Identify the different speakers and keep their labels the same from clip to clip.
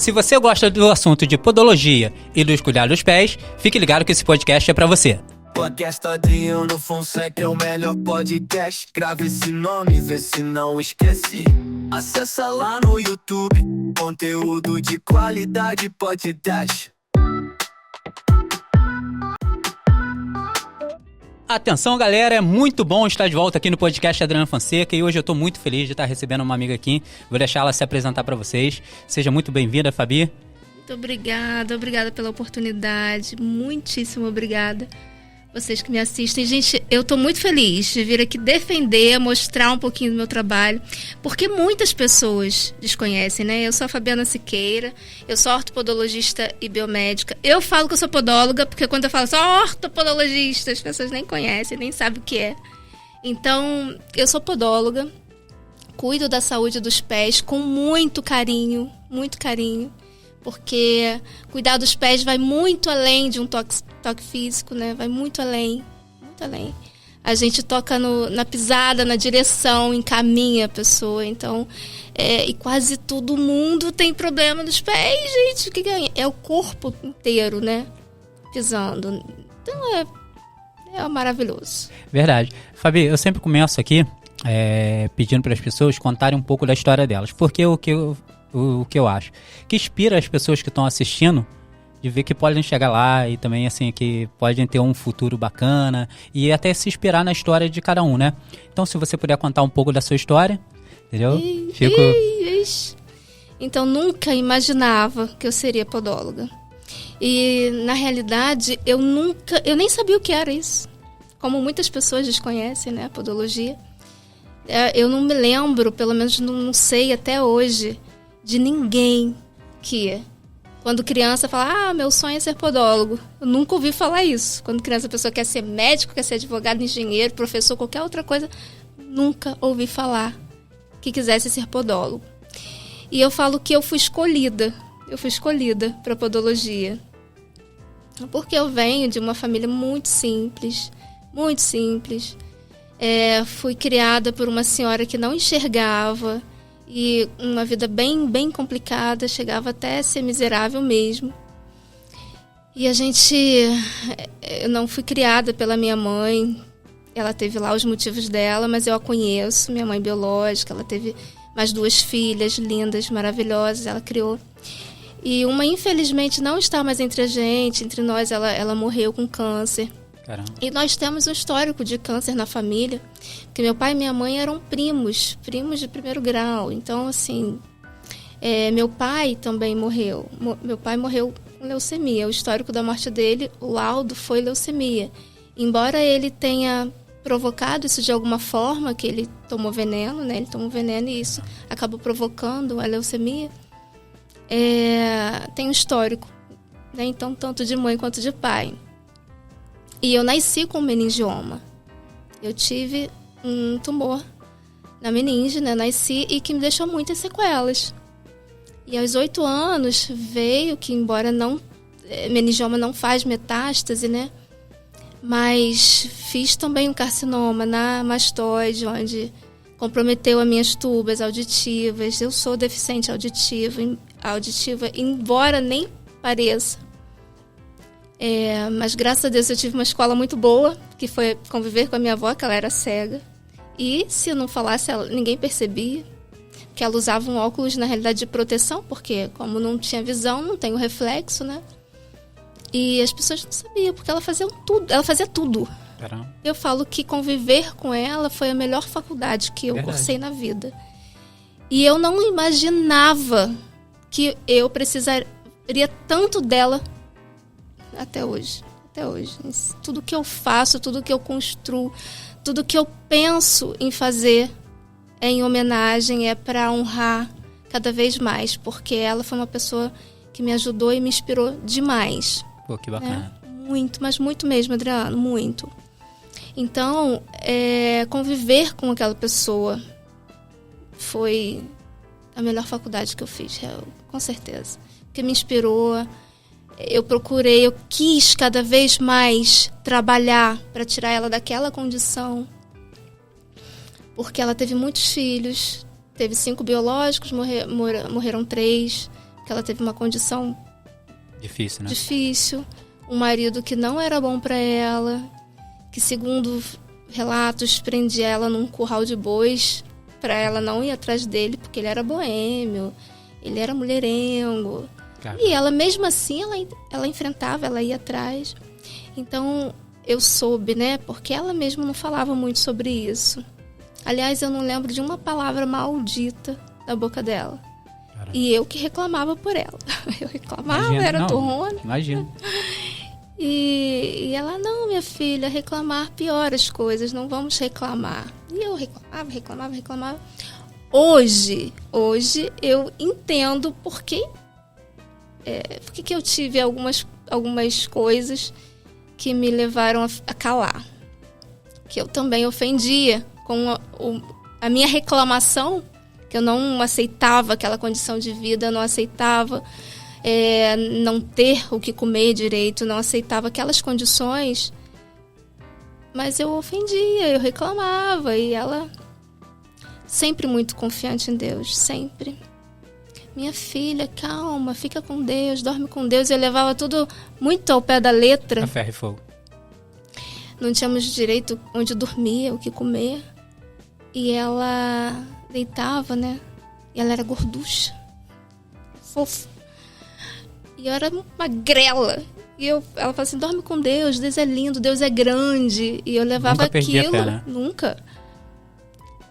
Speaker 1: Se você gosta do assunto de podologia e dos cuidados dos pés, fique ligado que esse podcast é pra você.
Speaker 2: Podcast Adriano Fonseca é o melhor podcast. Grave esse nome, vê se não esquece. Acessa lá no YouTube, conteúdo de qualidade podcast.
Speaker 1: Atenção, galera, é muito bom estar de volta aqui no podcast Adriano Fonseca e hoje eu tô muito feliz de estar recebendo uma amiga aqui. Vou deixar ela se apresentar para vocês. Seja muito bem-vinda, Fabi.
Speaker 3: Muito obrigada pela oportunidade, muitíssimo obrigada. Vocês que me assistem, gente, eu tô muito feliz de vir aqui defender, mostrar um pouquinho do meu trabalho, porque muitas pessoas desconhecem, né? Eu sou a Fabiana Siqueira, eu sou ortopodologista e biomédica. Eu falo que eu sou podóloga, porque quando eu falo só ortopodologista, as pessoas nem conhecem, nem sabem o que é. Então, eu sou podóloga, cuido da saúde dos pés com muito carinho, porque cuidar dos pés vai muito além de um toque físico, né? Vai muito além, muito além. A gente toca na pisada, na direção, encaminha a pessoa. Então, e quase todo mundo tem problema nos pés, gente. O que é o corpo inteiro, né? Pisando. Então, é maravilhoso.
Speaker 1: Verdade. Fabi, eu sempre começo aqui pedindo para as pessoas contarem um pouco da história delas. Porque o que eu acho que inspira as pessoas que estão assistindo de ver que podem chegar lá e também assim que podem ter um futuro bacana e até se inspirar na história de cada um, né? Então, se você puder contar um pouco da sua história, entendeu?
Speaker 3: Então, nunca imaginava que eu seria podóloga. E, na realidade, eu nem sabia o que era isso. Como muitas pessoas desconhecem, né, a podologia. Eu não me lembro, pelo menos não sei até hoje, de ninguém que, quando criança, fala, meu sonho é ser podólogo. Eu nunca ouvi falar isso. Quando criança a pessoa quer ser médico, quer ser advogado, engenheiro, professor, qualquer outra coisa, nunca ouvi falar que quisesse ser podólogo. E eu falo que eu fui escolhida para podologia. Porque eu venho de uma família muito simples. Fui criada por uma senhora que não enxergava, e uma vida bem, bem complicada, chegava até a ser miserável mesmo. E eu não fui criada pela minha mãe, ela teve lá os motivos dela, mas eu a conheço, minha mãe biológica, ela teve mais 2 filhas lindas, maravilhosas, ela criou. E uma, infelizmente, não está mais entre nós, ela morreu com câncer.
Speaker 1: Caramba.
Speaker 3: E nós temos um histórico de câncer na família, porque meu pai e minha mãe eram primos de primeiro grau. Então, assim, meu pai também morreu. Meu pai morreu com leucemia. O histórico da morte dele, o laudo foi leucemia. Embora ele tenha provocado isso de alguma forma, que ele tomou veneno, né? Ele tomou veneno e isso acabou provocando a leucemia. Tem um histórico, né? Então, tanto de mãe quanto de pai. E eu nasci com meningioma. Eu tive um tumor na meninge, né? Nasci e que me deixou muitas sequelas. E aos 8 anos veio que, embora meningioma não faz metástase, né? Mas fiz também um carcinoma na mastoide, onde comprometeu as minhas tubas auditivas. Eu sou deficiente auditiva, embora nem pareça. Mas graças a Deus eu tive uma escola muito boa, que foi conviver com a minha avó, que ela era cega. E se eu não falasse, ninguém percebia. Que ela usava um óculos, na realidade, de proteção, porque como não tinha visão, não tem o reflexo, né? E as pessoas não sabiam, porque ela fazia tudo.
Speaker 1: Caramba.
Speaker 3: Eu falo que conviver com ela foi a melhor faculdade que eu cursei na vida. E eu não imaginava que eu precisaria tanto dela até hoje. Tudo que eu faço, tudo que eu construo, tudo que eu penso em fazer é em homenagem, é para honrar cada vez mais, porque ela foi uma pessoa que me ajudou e me inspirou demais.
Speaker 1: Pô, que bacana.
Speaker 3: Muito, mas muito mesmo, Adriano, muito. Então, conviver com aquela pessoa foi a melhor faculdade que eu fiz, com certeza. Porque me inspirou, eu quis cada vez mais trabalhar para tirar ela daquela condição. Porque ela teve muitos filhos, teve 5 biológicos, morreram 3, que ela teve uma condição
Speaker 1: Difícil, né?
Speaker 3: difícil, um marido que não era bom para ela, que segundo relatos prendia ela num curral de bois para ela não ir atrás dele, porque ele era boêmio, ele era mulherengo.
Speaker 1: Cara.
Speaker 3: E ela, mesmo assim, ela enfrentava, ela ia atrás. Então, eu soube, né? Porque ela mesma não falava muito sobre isso. Aliás, eu não lembro de uma palavra maldita da boca dela.
Speaker 1: Caramba.
Speaker 3: E eu que reclamava por ela. Eu reclamava,
Speaker 1: Imagina,
Speaker 3: era
Speaker 1: não,
Speaker 3: turrona.
Speaker 1: Imagina.
Speaker 3: E ela, não, minha filha, reclamar piora as coisas, não vamos reclamar. E eu reclamava. Hoje eu entendo por que eu tive algumas coisas que me levaram a calar. Que eu também ofendia com a minha reclamação, que eu não aceitava aquela condição de vida, não aceitava não ter o que comer direito, não aceitava aquelas condições, mas eu ofendia, eu reclamava, e ela sempre muito confiante em Deus, sempre. Minha filha, calma, fica com Deus, dorme com Deus. Eu levava tudo muito ao pé da letra.
Speaker 1: A ferro e fogo.
Speaker 3: Não tínhamos direito onde dormir, o que comer. E ela deitava, né? E ela era gorducha, fofa. E eu era magrela. E ela falava assim, dorme com Deus é lindo, Deus é grande. E eu levava
Speaker 1: Nunca perdi
Speaker 3: aquilo.
Speaker 1: a fé, né?
Speaker 3: Nunca.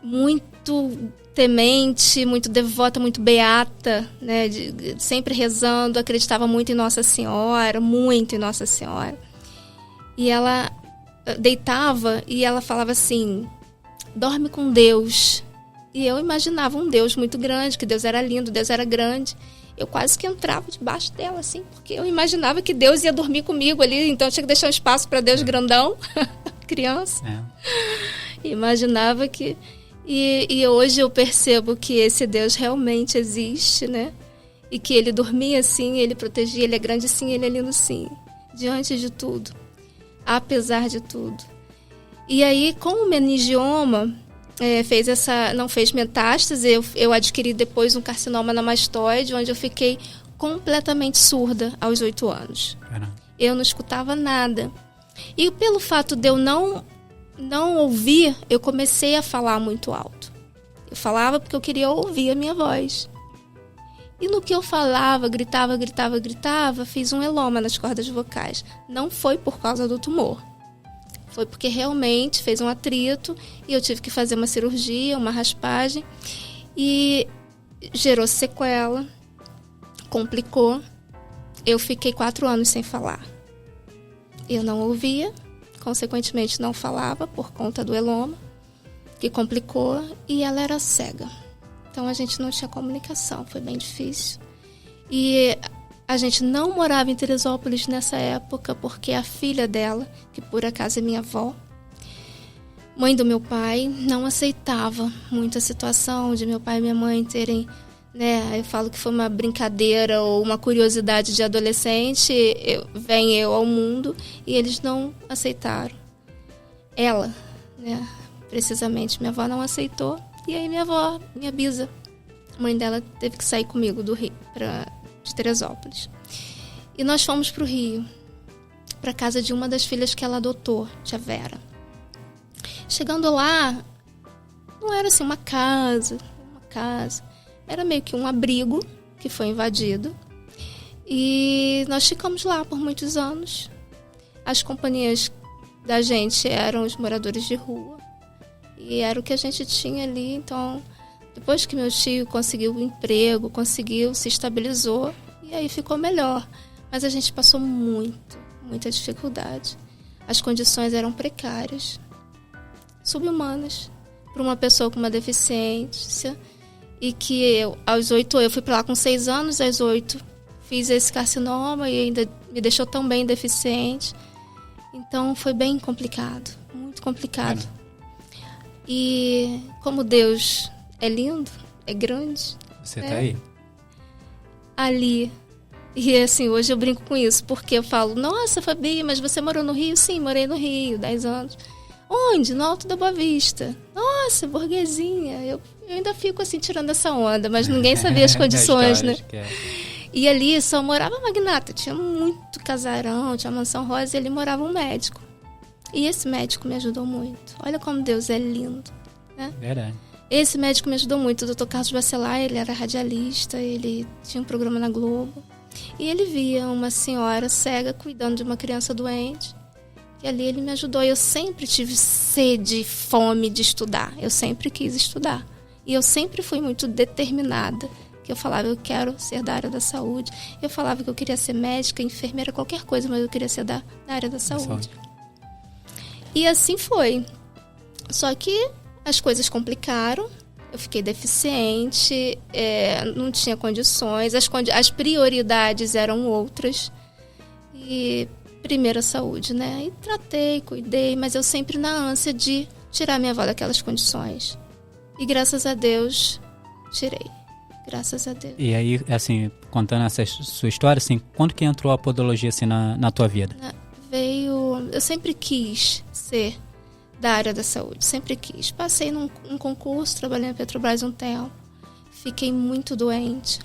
Speaker 3: Muito temente, muito devota, muito beata, né? Sempre rezando, acreditava muito em Nossa Senhora, muito em Nossa Senhora. E ela deitava e ela falava assim, dorme com Deus. E eu imaginava um Deus muito grande, que Deus era lindo, Deus era grande. Eu quase que entrava debaixo dela, assim, porque eu imaginava que Deus ia dormir comigo ali, então eu tinha que deixar um espaço para Deus grandão, criança. Imaginava que... E hoje eu percebo que esse Deus realmente existe, né? E que ele dormia assim, ele protegia, ele é grande sim, ele é lindo sim. Diante de tudo. Apesar de tudo. E aí, com o meningioma, não fez metástase, eu adquiri depois um carcinoma na mastoide, onde eu fiquei completamente surda aos 8 anos.
Speaker 1: Caramba.
Speaker 3: Eu não escutava nada. E pelo fato de eu não ouvir, eu comecei a falar muito alto. Eu falava porque eu queria ouvir a minha voz. E no que eu falava, gritava, fiz um eloma nas cordas vocais. Não foi por causa do tumor. Foi porque realmente fez um atrito e eu tive que fazer uma cirurgia, uma raspagem. E gerou sequela, complicou. Eu fiquei 4 anos sem falar. Eu não ouvia, consequentemente não falava por conta do eloma, que complicou, e ela era cega. Então a gente não tinha comunicação, foi bem difícil. E a gente não morava em Teresópolis nessa época, porque a filha dela, que por acaso é minha avó, mãe do meu pai, não aceitava muito a situação de meu pai e minha mãe terem, né, eu falo que foi uma brincadeira ou uma curiosidade de adolescente, vem eu ao mundo, e eles não aceitaram. Ela, né, precisamente, minha avó não aceitou, e aí minha avó, minha bisa, a mãe dela teve que sair comigo do Rio, de Teresópolis. E nós fomos para o Rio, para casa de uma das filhas que ela adotou, tia Vera. Chegando lá, não era assim uma casa, era meio que um abrigo que foi invadido. E nós ficamos lá por muitos anos. As companhias da gente eram os moradores de rua. E era o que a gente tinha ali. Então, depois que meu tio conseguiu um emprego, se estabilizou, e aí ficou melhor. Mas a gente passou muita dificuldade. As condições eram precárias, subhumanas, para uma pessoa com uma deficiência. E que eu fui para lá com 6 anos, aos 8 fiz esse carcinoma e ainda me deixou tão bem deficiente. Então foi bem complicado, muito complicado. E como Deus é lindo, é grande.
Speaker 1: Você tá aí?
Speaker 3: Ali. E assim, hoje eu brinco com isso, porque eu falo, nossa, Fabi, mas você morou no Rio? Sim, morei no Rio, 10 anos. Onde? No Alto da Boa Vista. Nossa, burguesinha. Eu ainda fico assim tirando essa onda, mas ninguém sabia as condições, né? E ali só morava magnata, tinha muito casarão, tinha mansão rosa, e ali morava um médico. E esse médico me ajudou muito. Olha como Deus é lindo, né?
Speaker 1: Verdade.
Speaker 3: Esse médico me ajudou muito, o Dr. Carlos Bacelar, ele era radialista, ele tinha um programa na Globo. E ele via uma senhora cega cuidando de uma criança doente. E ali ele me ajudou. Eu sempre tive sede e fome de estudar. Eu sempre quis estudar. E eu sempre fui muito determinada. Que eu falava, eu quero ser da área da saúde. Eu falava que eu queria ser médica, enfermeira, qualquer coisa, mas eu queria ser da área da saúde. E assim foi. Só que as coisas complicaram. Eu fiquei deficiente, não tinha condições. As prioridades eram outras. E primeiro a saúde, né? E tratei, cuidei, mas eu sempre na ânsia de tirar minha avó daquelas condições. E graças a Deus, tirei. Graças a Deus.
Speaker 1: E aí, assim, contando essa sua história, assim, quando que entrou a podologia, assim, na tua vida?
Speaker 3: Eu sempre quis ser da área da saúde, sempre quis. Passei num concurso, trabalhei na Petrobras um tempo, fiquei muito doente.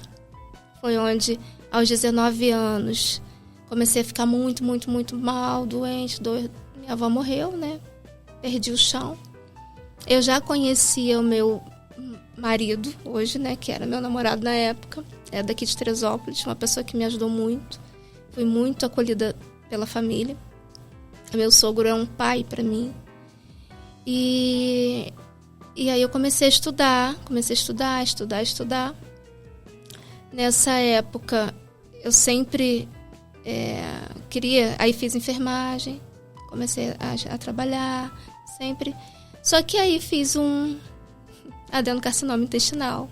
Speaker 3: Foi onde, aos 19 anos, comecei a ficar muito, muito, muito mal, doente. Minha avó morreu, né? Perdi o chão. Eu já conhecia o meu marido hoje, né? Que era meu namorado na época. É daqui de Teresópolis, uma pessoa que me ajudou muito. Fui muito acolhida pela família. Meu sogro é um pai para mim. E aí eu comecei a estudar. Estudar. Nessa época, eu sempre queria... Aí fiz enfermagem, comecei a trabalhar, sempre. Só que aí fiz um adenocarcinoma intestinal.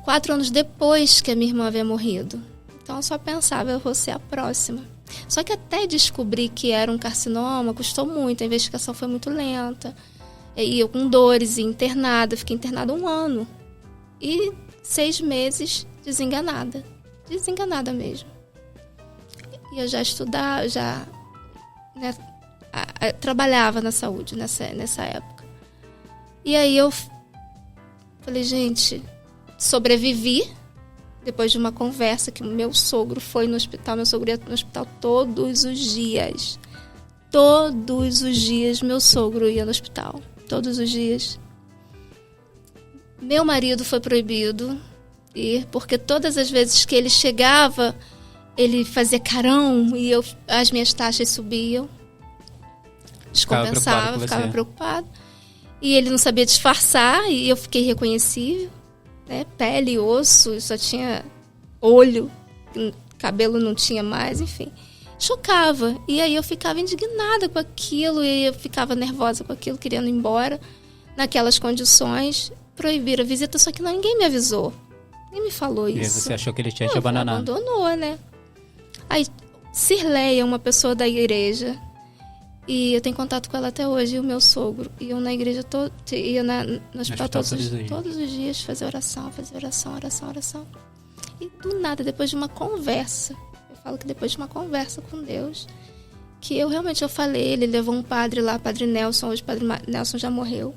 Speaker 3: 4 anos depois que a minha irmã havia morrido. Então eu só pensava, eu vou ser a próxima. Só que até descobrir que era um carcinoma custou muito, a investigação foi muito lenta. E eu com dores, internada, fiquei internada 1 ano. E 6 meses desenganada mesmo. E eu já estudava, né, trabalhava na saúde nessa época. E aí eu falei, gente, sobrevivi. Depois de uma conversa que o meu sogro foi no hospital. Meu sogro ia no hospital todos os dias. Todos os dias meu sogro ia no hospital. Todos os dias. Meu marido foi proibido ir, porque todas as vezes que ele chegava, ele fazia carão e as minhas taxas subiam. Descompensava, ficava preocupado. E ele não sabia disfarçar e eu fiquei irreconhecível. Né? Pele e osso, só tinha olho, cabelo não tinha mais, enfim. Chocava. E aí eu ficava indignada com aquilo, e eu ficava nervosa com aquilo, querendo ir embora. Naquelas condições, proibiram a visita, só que ninguém me avisou. Ninguém me falou isso.
Speaker 1: E você achou que ele tinha te abandonado?
Speaker 3: Abandonou, né? Aí, Cirleia, uma pessoa da igreja, e eu tenho contato com ela até hoje, e o meu sogro. E eu na igreja, ia no hospital todos os dias, fazer oração. E do nada, depois de uma conversa, eu falo que depois de uma conversa com Deus, que eu falei, ele levou um padre lá, Padre Nelson, hoje o Padre Nelson já morreu.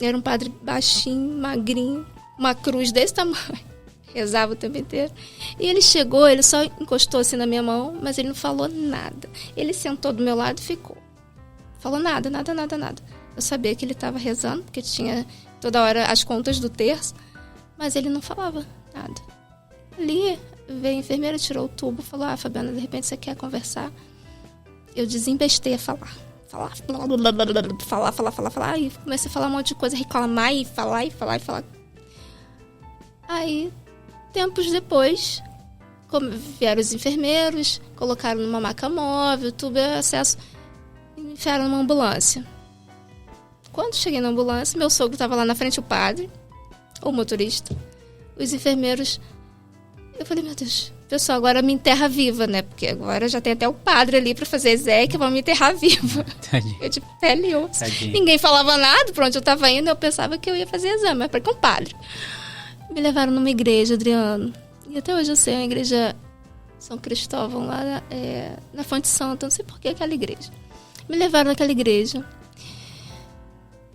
Speaker 3: Era um padre baixinho, magrinho, uma cruz desse tamanho. Rezava o tempo inteiro. E ele chegou, ele só encostou assim na minha mão, mas ele não falou nada. Ele sentou do meu lado e ficou. Falou nada. Eu sabia que ele estava rezando, porque tinha toda hora as contas do terço, mas ele não falava nada. Ali veio a enfermeira, tirou o tubo, falou, Fabiana, de repente você quer conversar? Eu desembestei a falar. Falar. E comecei a falar um monte de coisa, reclamar e falar. Aí, tempos depois, vieram os enfermeiros, colocaram numa maca móvel, tubo de acesso, e me enfiaram numa ambulância. Quando cheguei na ambulância, meu sogro estava lá na frente, o padre, o motorista, os enfermeiros. Eu falei, meu Deus, pessoal, agora me enterra viva, né? Porque agora já tem até o padre ali para fazer exequia, vão me enterrar viva. Tadinho. Eu de pele e osso. Tadinho. Ninguém falava nada, por onde eu estava indo, eu pensava que eu ia fazer exame, mas para que um padre. Me levaram numa igreja, Adriano. E até hoje eu sei, uma igreja São Cristóvão, lá na Fonte Santa. Não sei por que aquela igreja. Me levaram naquela igreja.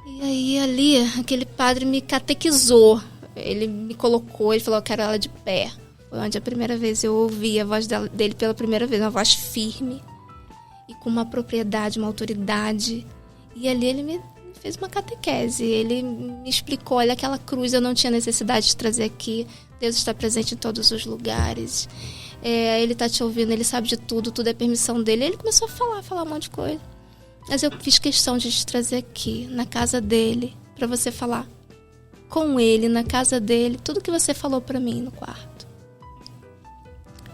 Speaker 3: E aí, ali, aquele padre me catequizou. Ele me colocou, ele falou que era ela de pé. Foi onde a primeira vez eu ouvi a voz dele pela primeira vez, uma voz firme e com uma propriedade, uma autoridade. E ali ele me fez uma catequese. Ele me explicou, olha, aquela cruz eu não tinha necessidade de trazer aqui. Deus está presente em todos os lugares. Ele está te ouvindo, ele sabe de tudo, tudo é permissão dele. Ele começou a falar um monte de coisa. Mas eu fiz questão de te trazer aqui, na casa dele, para você falar com ele, na casa dele, tudo que você falou para mim no quarto.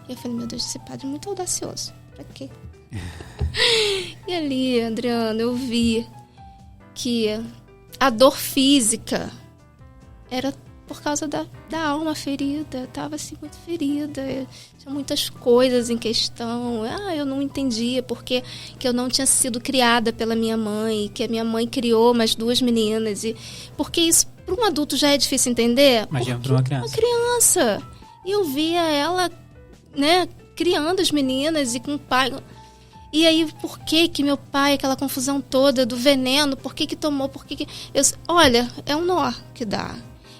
Speaker 3: E eu falei, meu Deus, esse padre é muito audacioso. Pra quê? E ali, Adriana, eu vi que a dor física era por causa da alma ferida. Eu tava assim, muito ferida. Tinha muitas coisas em questão. Eu não entendia porque que eu não tinha sido criada pela minha mãe, que a minha mãe criou mais 2 meninas. E porque isso, para um adulto, já é difícil entender.
Speaker 1: Imagina para uma criança.
Speaker 3: Uma criança. E eu via ela, né, criando as meninas e com o pai. E aí, por que meu pai, aquela confusão toda do veneno, por que tomou, por que... Olha, é um nó que dá.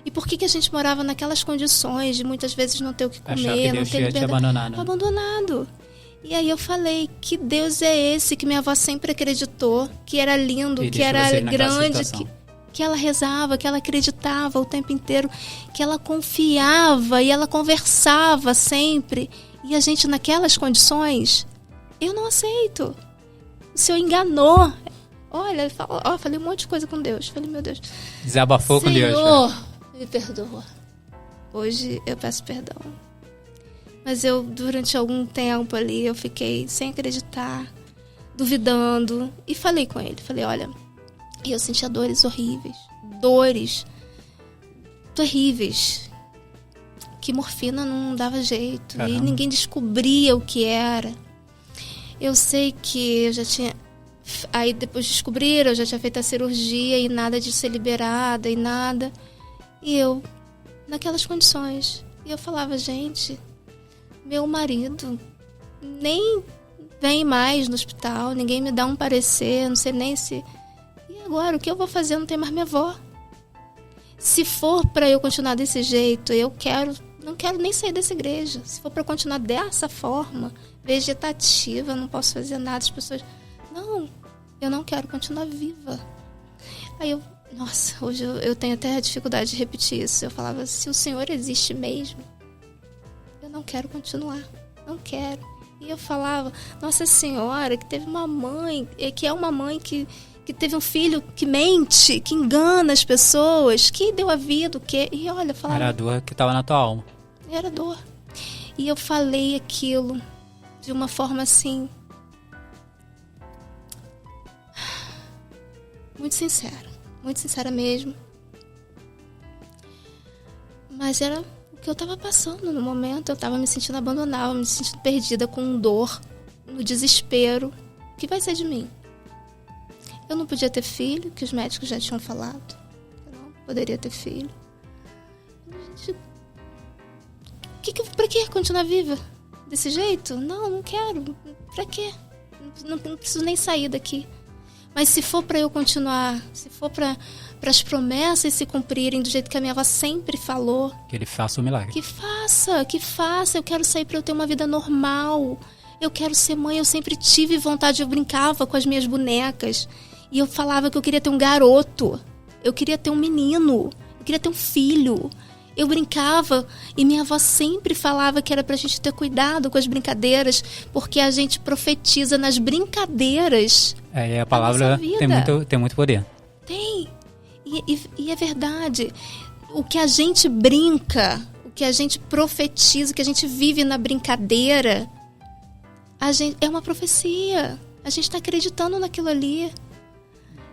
Speaker 3: E por que a gente morava naquelas condições de muitas vezes não ter o que comer,
Speaker 1: achar que Deus
Speaker 3: não ter
Speaker 1: tinha te abandonado.
Speaker 3: Abandonado. E aí eu falei, que Deus é esse que minha avó sempre acreditou, que era lindo, que era grande, que ela rezava, que ela acreditava o tempo inteiro, que ela confiava e ela conversava sempre. E a gente naquelas condições, eu não aceito. O Senhor enganou. Olha, eu falei um monte de coisa com Deus. Falei, meu Deus.
Speaker 1: Desabafou com Deus.
Speaker 3: Senhor, me perdoa. Hoje eu peço perdão. Mas durante algum tempo ali, eu fiquei sem acreditar, duvidando. E falei com ele. Falei, olha, eu sentia dores horríveis. Dores terríveis. Que morfina não dava jeito. Caramba. E ninguém descobria o que era. Eu sei que eu já tinha... Aí depois descobriram, eu já tinha feito a cirurgia e nada de ser liberada e nada. E eu, naquelas condições. E eu falava, gente, meu marido nem vem mais no hospital, ninguém me dá um parecer, não sei nem se... E agora, o que eu vou fazer? Não tem mais minha avó. Se for para eu continuar desse jeito, não quero nem sair dessa igreja. Se for para continuar dessa forma, vegetativa, não posso fazer nada, as pessoas... Não, eu não quero continuar viva. Aí hoje eu tenho até a dificuldade de repetir isso. Eu falava, se o Senhor existe mesmo, eu não quero continuar, não quero. E eu falava, Nossa Senhora, que teve uma mãe, que é uma mãe que teve um filho que mente, que engana as pessoas, que deu a vida, E olha, eu falava... Era
Speaker 1: a dor que estava na tua alma.
Speaker 3: Era dor. E eu falei aquilo de uma forma assim... muito sincera mesmo. Mas era o que eu estava passando no momento. Eu estava me sentindo abandonada, me sentindo perdida, com dor, no desespero. O que vai ser de mim? Eu não podia ter filho, que os médicos já tinham falado. Eu não poderia ter filho. Pra que continuar viva desse jeito? Não quero. Pra quê? Não preciso nem sair daqui. Mas se for para eu continuar, se for para as promessas se cumprirem do jeito que a minha avó sempre falou...
Speaker 1: Que ele faça o milagre.
Speaker 3: Que faça. Eu quero sair para eu ter uma vida normal. Eu quero ser mãe, eu sempre tive vontade, eu brincava com as minhas bonecas. E eu falava que eu queria ter um garoto. Eu queria ter um menino. Eu queria ter um filho. Eu brincava e minha avó sempre falava que era pra gente ter cuidado com as brincadeiras, porque a gente profetiza nas brincadeiras.
Speaker 1: A palavra tem muito poder.
Speaker 3: Tem. E é verdade. O que a gente brinca, o que a gente profetiza, o que a gente vive na brincadeira, é uma profecia. A gente está acreditando naquilo ali.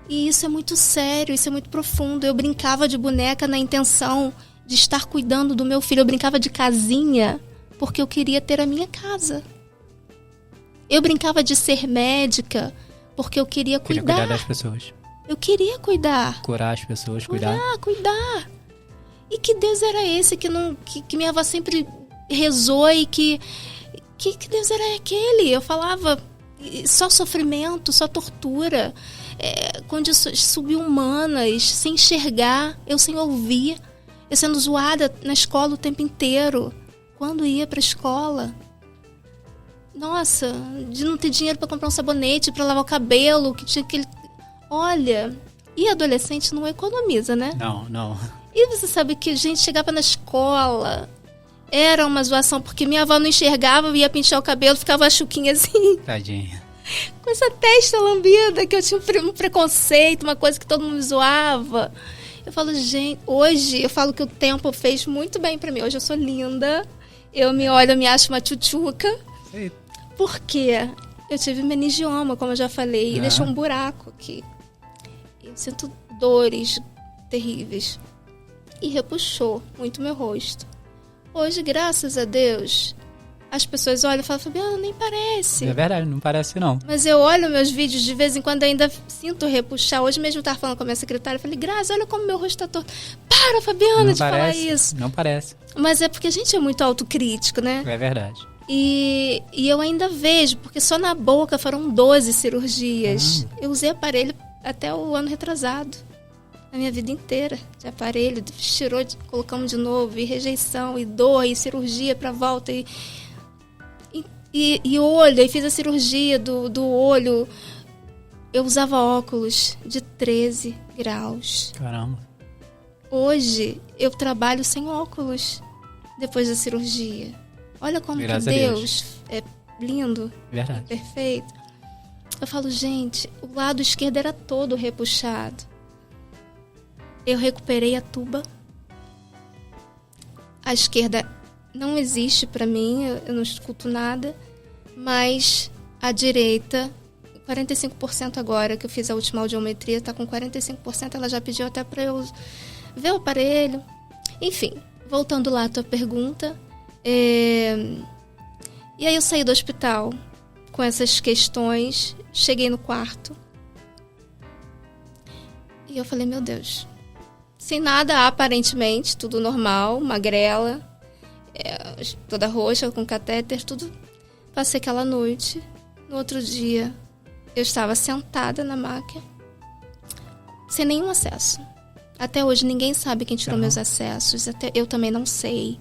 Speaker 3: E isso é muito sério, isso é muito profundo. Eu brincava de boneca na intenção de estar cuidando do meu filho. Eu brincava de casinha porque eu queria ter a minha casa. Eu brincava de ser médica porque eu queria cuidar
Speaker 1: das pessoas.
Speaker 3: Eu queria cuidar.
Speaker 1: Curar as pessoas, cuidar.
Speaker 3: Cuidar. E que Deus era esse que minha avó sempre rezou e que Deus era aquele? Eu falava só sofrimento, só tortura, condições subhumanas, sem enxergar, eu sem ouvir. Eu sendo zoada na escola o tempo inteiro, quando ia pra escola, nossa, de não ter dinheiro pra comprar um sabonete, pra lavar o cabelo, que tinha aquele... Olha, e adolescente não economiza, né?
Speaker 1: Não.
Speaker 3: E você sabe que a gente chegava na escola, era uma zoação, porque minha avó não enxergava, ia pintar o cabelo, ficava a chuquinha assim,
Speaker 1: Tadinha.
Speaker 3: com essa testa lambida, que eu tinha um preconceito, uma coisa que todo mundo me zoava. Eu falo, gente, hoje eu falo que o tempo fez muito bem pra mim. Hoje eu sou linda, eu me olho, eu me acho uma tchutchuca.
Speaker 1: Sim.
Speaker 3: Por quê? Eu tive meningioma, como eu já falei, e deixou um buraco aqui. Eu sinto dores terríveis. E repuxou muito meu rosto. Hoje, graças a Deus, as pessoas olham e falam, Fabiana, nem parece.
Speaker 1: É verdade, não parece não.
Speaker 3: Mas eu olho meus vídeos de vez em quando, ainda sinto repuxar. Hoje mesmo eu estava falando com a minha secretária, eu falei, Grazi, olha como meu rosto está torto. Para, Fabiana, de falar isso.
Speaker 1: Não parece.
Speaker 3: Mas é porque a gente é muito autocrítico, né?
Speaker 1: É verdade.
Speaker 3: E eu ainda vejo, porque só na boca foram 12 cirurgias. Eu usei aparelho até o ano retrasado. A minha vida inteira de aparelho. Tirou, colocamos de novo, e rejeição, e dor, e cirurgia pra volta, e olho, aí fiz a cirurgia do olho. Eu usava óculos de 13 graus.
Speaker 1: Caramba.
Speaker 3: Hoje, eu trabalho sem óculos depois da cirurgia. Olha como
Speaker 1: Graças
Speaker 3: que
Speaker 1: a
Speaker 3: Deus é lindo,
Speaker 1: Verdade.
Speaker 3: perfeito. Eu falo, gente, o lado esquerdo era todo repuxado. Eu recuperei a tuba. A esquerda não existe pra mim, eu não escuto nada. Mas a direita, 45% agora, que eu fiz a última audiometria, tá com 45%. Ela já pediu até pra eu ver o aparelho. Enfim, voltando lá à tua pergunta. E aí eu saí do hospital com essas questões. Cheguei no quarto. E eu falei, meu Deus. Sem nada, aparentemente, tudo normal, magrela, toda roxa, com catéter, tudo. Passei aquela noite. No outro dia, eu estava sentada na maca, sem nenhum acesso. Até hoje, ninguém sabe quem tirou meus acessos. Até eu também não sei.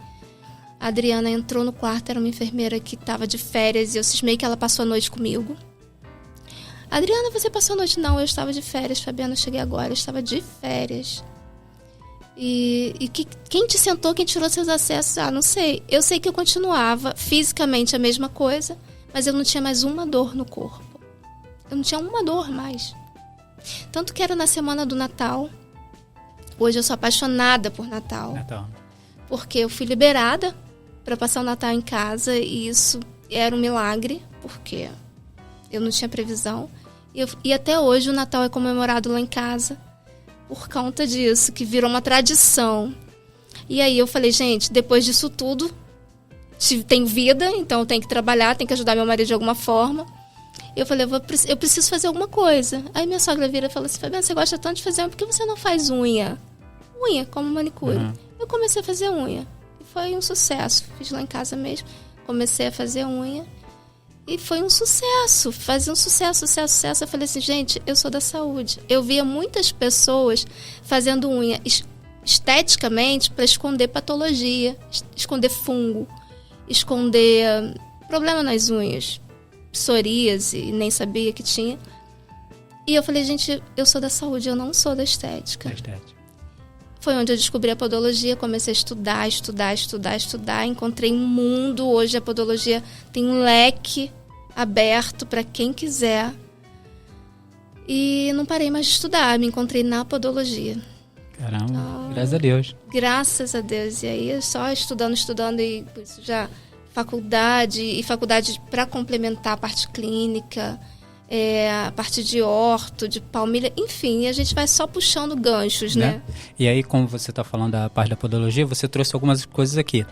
Speaker 3: A Adriana entrou no quarto, era uma enfermeira que estava de férias, e eu cismei que ela passou a noite comigo. Adriana, você passou a noite? Não, eu estava de férias, Fabiana, eu cheguei agora, eu estava de férias. Quem te sentou, quem tirou seus acessos? Ah, não sei. Eu sei que eu continuava fisicamente a mesma coisa, mas eu não tinha mais uma dor no corpo. Eu não tinha uma dor mais. Tanto que era na semana do Natal. Hoje eu sou apaixonada por Natal. Porque eu fui liberada para passar o Natal em casa, e isso era um milagre, porque eu não tinha previsão. E até hoje o Natal é comemorado lá em casa por conta disso, que virou uma tradição. E aí eu falei, gente, depois disso tudo, tenho vida, então eu tenho que trabalhar, tenho que ajudar meu marido de alguma forma. Eu falei, eu preciso fazer alguma coisa. Aí minha sogra vira e fala assim, Fabiana, você gosta tanto de fazer unha, por que você não faz unha? Unha, como manicure. Eu comecei a fazer unha. E foi um sucesso. Fiz lá em casa mesmo. Comecei a fazer unha. E foi um sucesso. Fazia um sucesso. Eu falei assim, gente, eu sou da saúde. Eu via muitas pessoas fazendo unha esteticamente para esconder patologia, esconder fungo, esconder problema nas unhas, psoríase, e nem sabia que tinha. E eu falei, gente, eu sou da saúde, eu não sou da estética. Foi onde eu descobri a podologia, comecei a estudar, encontrei um mundo. Hoje a podologia tem um leque aberto para quem quiser. E não parei mais de estudar, me encontrei na podologia.
Speaker 1: Caramba,
Speaker 3: então,
Speaker 1: graças a Deus.
Speaker 3: Graças a Deus. E aí só estudando, e já faculdade para complementar a parte clínica, a parte de orto, de palmilha, enfim, a gente vai só puxando ganchos, né?
Speaker 1: E aí, como você está falando da parte da podologia, você trouxe algumas coisas aqui.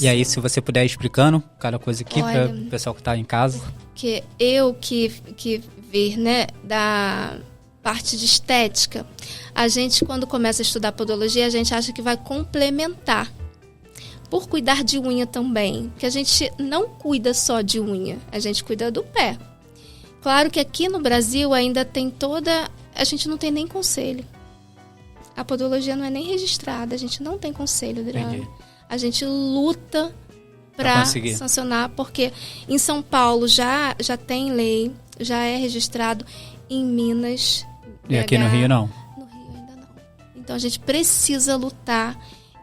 Speaker 1: E aí, se você puder ir explicando cada coisa aqui para o pessoal que está em casa.
Speaker 3: Porque eu que vir, né, da parte de estética, a gente, quando começa a estudar podologia, a gente acha que vai complementar. Por cuidar de unha também, porque a gente não cuida só de unha, a gente cuida do pé. Claro que aqui no Brasil ainda tem a gente não tem nem conselho. A podologia não é nem registrada, a gente não tem conselho, Adriana. A gente luta para
Speaker 1: conseguir
Speaker 3: sancionar, porque em São Paulo já tem lei, já é registrado, em Minas.
Speaker 1: E aqui no Rio não?
Speaker 3: No Rio ainda não. Então a gente precisa lutar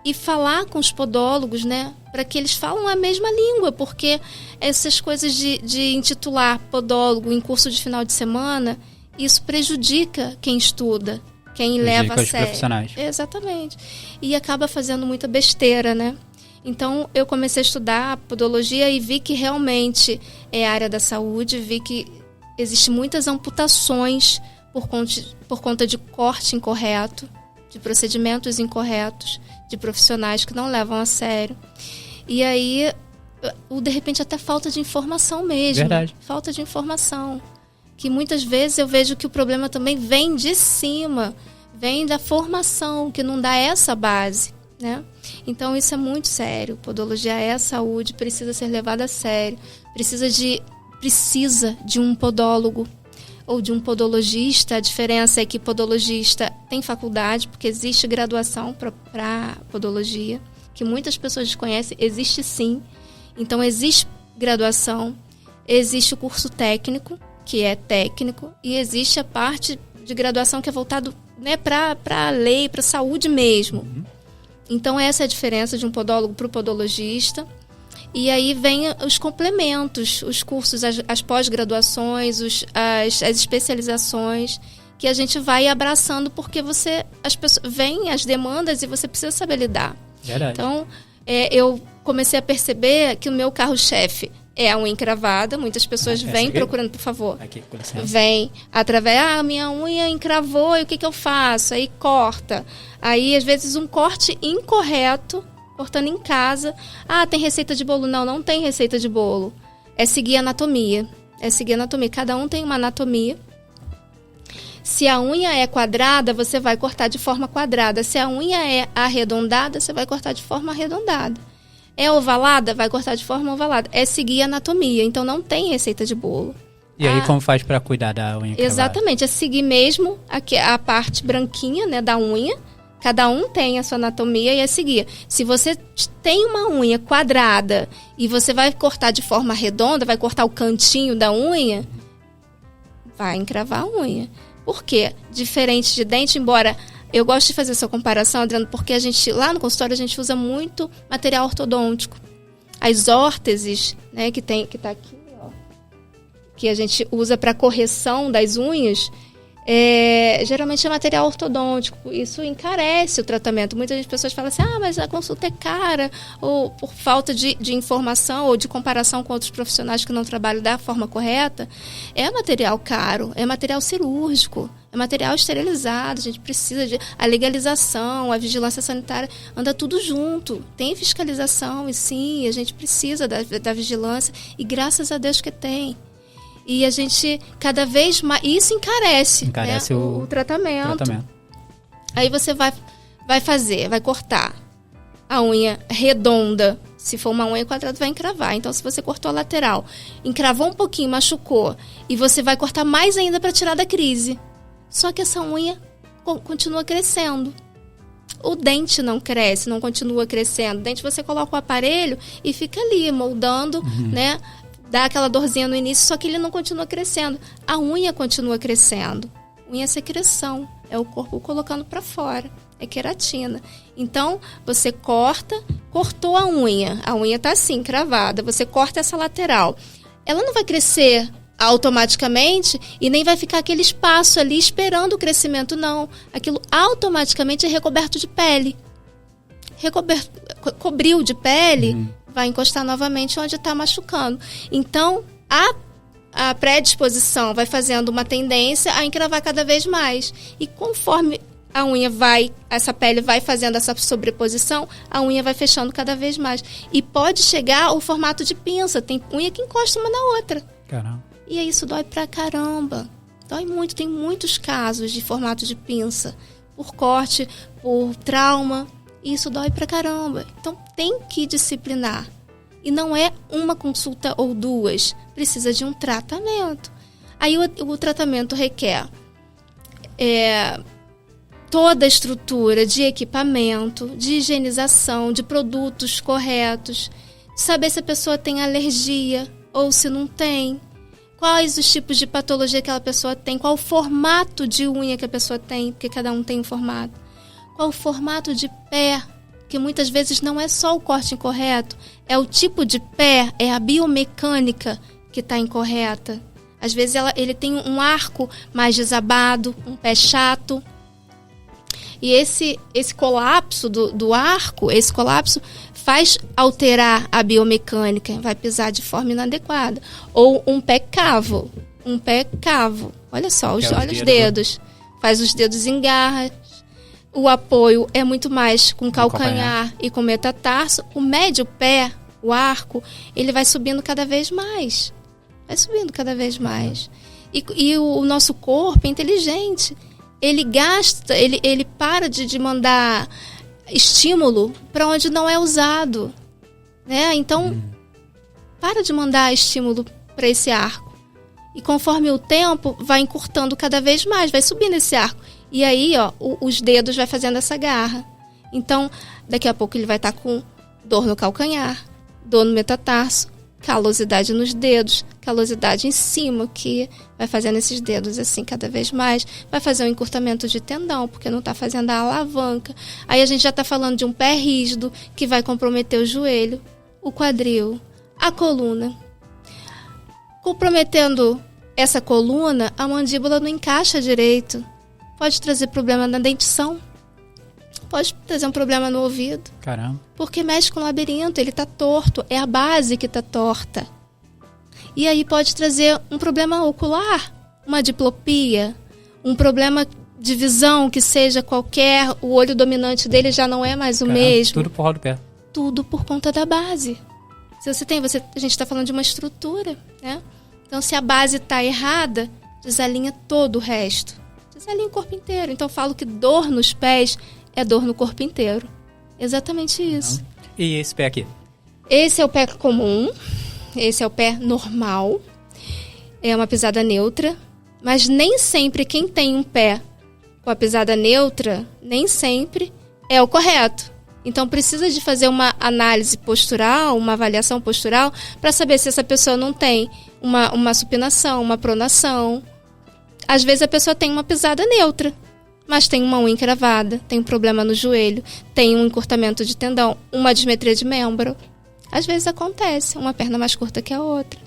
Speaker 3: e falar com os podólogos, né, para que eles falam a mesma língua, porque essas coisas de intitular podólogo em curso de final de semana, isso prejudica quem estuda, quem leva a sério.
Speaker 1: Profissionais.
Speaker 3: Exatamente. E acaba fazendo muita besteira, né? Então eu comecei a estudar podologia e vi que realmente é área da saúde, vi que existem muitas amputações por conta de corte incorreto, de procedimentos incorretos, de profissionais que não levam a sério. E aí, de repente, até falta de informação mesmo.
Speaker 1: Verdade.
Speaker 3: Falta de informação. Que muitas vezes eu vejo que o problema também vem de cima, vem da formação, que não dá essa base, né? Então isso é muito sério. Podologia é saúde, precisa ser levada a sério. Precisa de um podólogo ou de um podologista. A diferença é que podologista tem faculdade, porque existe graduação para podologia, que muitas pessoas desconhecem. Existe sim. Então existe graduação, existe o curso técnico, que é técnico, e existe a parte de graduação que é voltado, né, para a lei, para a saúde mesmo.
Speaker 1: Uhum.
Speaker 3: Então essa é a diferença de um podólogo para o podologista. E aí vem os complementos, os cursos, as pós-graduações, as especializações, que a gente vai abraçando, porque vem as demandas e você precisa saber lidar.
Speaker 1: Verdade.
Speaker 3: Então, eu comecei a perceber que o meu carro-chefe é a unha encravada. Muitas pessoas vêm procurando, por favor.
Speaker 1: Aqui, com licença.
Speaker 3: Vem através, minha unha encravou, e o que eu faço? Aí corta. Aí, às vezes, um corte incorreto, cortando em casa. Tem receita de bolo? Não, não tem receita de bolo. É seguir a anatomia. Cada um tem uma anatomia. Se a unha é quadrada, você vai cortar de forma quadrada. Se a unha é arredondada, você vai cortar de forma arredondada. É ovalada, vai cortar de forma ovalada. É seguir a anatomia, então não tem receita de bolo.
Speaker 1: E aí como faz para cuidar da unha cravada?
Speaker 3: Exatamente, é seguir mesmo a parte branquinha, né, da unha. Cada um tem a sua anatomia e é seguir. Se você tem uma unha quadrada e você vai cortar de forma redonda, vai cortar o cantinho da unha, vai encravar a unha. Por quê? Diferente de dente, embora eu gosto de fazer essa comparação, Adriano, porque lá no consultório a gente usa muito material ortodôntico. As órteses, né, que tá aqui, ó, que a gente usa para correção das unhas, geralmente é material ortodôntico. Isso encarece o tratamento. Muitas pessoas falam assim, mas a consulta é cara, ou por falta de informação ou de comparação com outros profissionais que não trabalham da forma correta. É material caro, é material cirúrgico, é material esterilizado. A gente precisa a legalização, a vigilância sanitária, anda tudo junto. Tem fiscalização e sim, a gente precisa da vigilância, e graças a Deus que tem. E a gente, cada vez mais... Isso encarece, né, o tratamento. Aí você vai cortar a unha redonda. Se for uma unha quadrada, vai encravar. Então, se você cortou a lateral, encravou um pouquinho, machucou, e você vai cortar mais ainda para tirar da crise. Só que essa unha continua crescendo. O dente não cresce, não continua crescendo. O dente você coloca o aparelho e fica ali, moldando, né? Dá aquela dorzinha no início, só que ele não continua crescendo. A unha continua crescendo. Unha é secreção, é o corpo colocando para fora, é queratina. Então, você cortou a unha tá assim, cravada, você corta essa lateral. Ela não vai crescer automaticamente e nem vai ficar aquele espaço ali esperando o crescimento, não. Aquilo automaticamente é recoberto de pele. Cobriu de pele, vai encostar novamente onde está machucando. Então, a predisposição vai fazendo uma tendência a encravar cada vez mais. E conforme a unha essa pele vai fazendo essa sobreposição, a unha vai fechando cada vez mais. E pode chegar ao formato de pinça. Tem unha que encosta uma na outra.
Speaker 1: Caramba.
Speaker 3: E aí isso dói pra caramba. Dói muito. Tem muitos casos de formato de pinça. Por corte, por trauma. Isso dói pra caramba. Então tem que disciplinar. E não é uma consulta ou duas. Precisa de um tratamento. Aí o tratamento requer toda a estrutura de equipamento, de higienização, de produtos corretos, saber se a pessoa tem alergia ou se não tem, quais os tipos de patologia que aquela pessoa tem, qual o formato de unha que a pessoa tem, porque cada um tem um formato, qual o formato de pé, que muitas vezes não é só o corte incorreto, é o tipo de pé, é a biomecânica que está incorreta. Às vezes ele tem um arco mais desabado, um pé chato. E esse colapso do arco, esse colapso faz alterar a biomecânica, vai pisar de forma inadequada. Ou um pé cavo. Olha só, olha os dedos. Faz os dedos em garras. O apoio é muito mais com calcanhar e com metatarso. O médio pé, o arco, ele vai subindo cada vez mais. E o nosso corpo é inteligente. Ele gasta, ele para de mandar estímulo para onde não é usado, né? Então, para de mandar estímulo para esse arco. E conforme o tempo, vai encurtando cada vez mais, vai subindo esse arco. E aí, os dedos vai fazendo essa garra. Então, daqui a pouco ele vai estar com dor no calcanhar, dor no metatarso, calosidade nos dedos, calosidade em cima, que vai fazendo esses dedos assim cada vez mais, vai fazer um encurtamento de tendão, porque não está fazendo a alavanca. Aí a gente já está falando de um pé rígido, que vai comprometer o joelho, o quadril, a coluna. Comprometendo essa coluna, a mandíbula não encaixa direito. Pode trazer problema na dentição. Pode trazer um problema no ouvido.
Speaker 1: Caramba.
Speaker 3: Porque mexe com o labirinto, ele está torto. É a base que está torta. E aí pode trazer um problema ocular, uma diplopia, um problema de visão que seja qualquer, o olho dominante dele já não é mais o mesmo.
Speaker 1: Tudo por causa do pé.
Speaker 3: Tudo por conta da base. Se a gente está falando de uma estrutura, né? Então, se a base está errada, desalinha todo o resto. Desalinha o corpo inteiro. Então, eu falo que dor nos pés é dor no corpo inteiro. Exatamente isso.
Speaker 1: E esse pé aqui?
Speaker 3: Esse é o pé comum. Esse é o pé normal. É uma pisada neutra. Mas nem sempre quem tem um pé com a pisada neutra, nem sempre é o correto. Então, precisa de fazer uma análise postural, uma avaliação postural, para saber se essa pessoa não tem uma supinação, uma pronação. Às vezes, a pessoa tem uma pisada neutra, mas tem uma unha encravada, tem um problema no joelho, tem um encurtamento de tendão, uma dismetria de membro. Às vezes acontece, uma perna mais curta que a outra.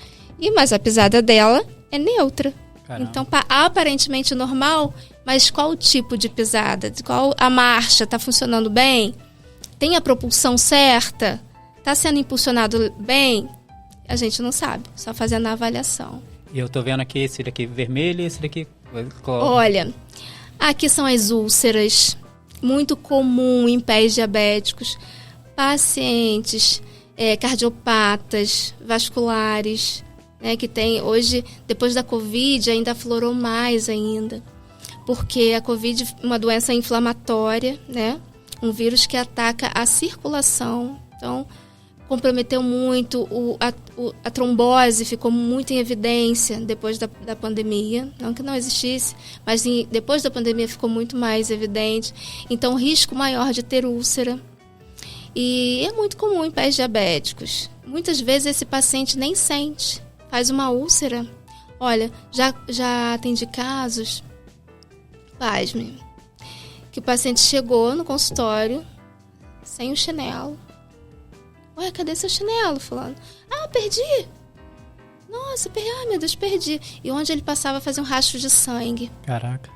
Speaker 3: Mas a pisada dela é neutra. Caramba. Então, aparentemente normal, mas qual o tipo de pisada? Qual a marcha? Está funcionando bem? Tem a propulsão certa? Está sendo impulsionado bem? A gente não sabe, só fazendo a avaliação.
Speaker 1: E eu tô vendo aqui esse daqui vermelho e esse daqui...
Speaker 3: Olha, aqui são as úlceras, muito comum em pés diabéticos, pacientes cardiopatas, vasculares, né, que tem hoje, depois da Covid, ainda aflorou mais ainda, porque a Covid é uma doença inflamatória, né, um vírus que ataca a circulação, então comprometeu muito, a trombose ficou muito em evidência depois da pandemia, não que não existisse, mas depois da pandemia ficou muito mais evidente, então risco maior de ter úlcera. E é muito comum em pés diabéticos. Muitas vezes esse paciente nem sente, faz uma úlcera. Olha, já atendi casos, pasme, que o paciente chegou no consultório sem o chinelo. Ué, cadê seu chinelo, fulano? Ah, perdi. Nossa, meu Deus, perdi. E onde ele passava fazia um rastro de sangue.
Speaker 1: Caraca.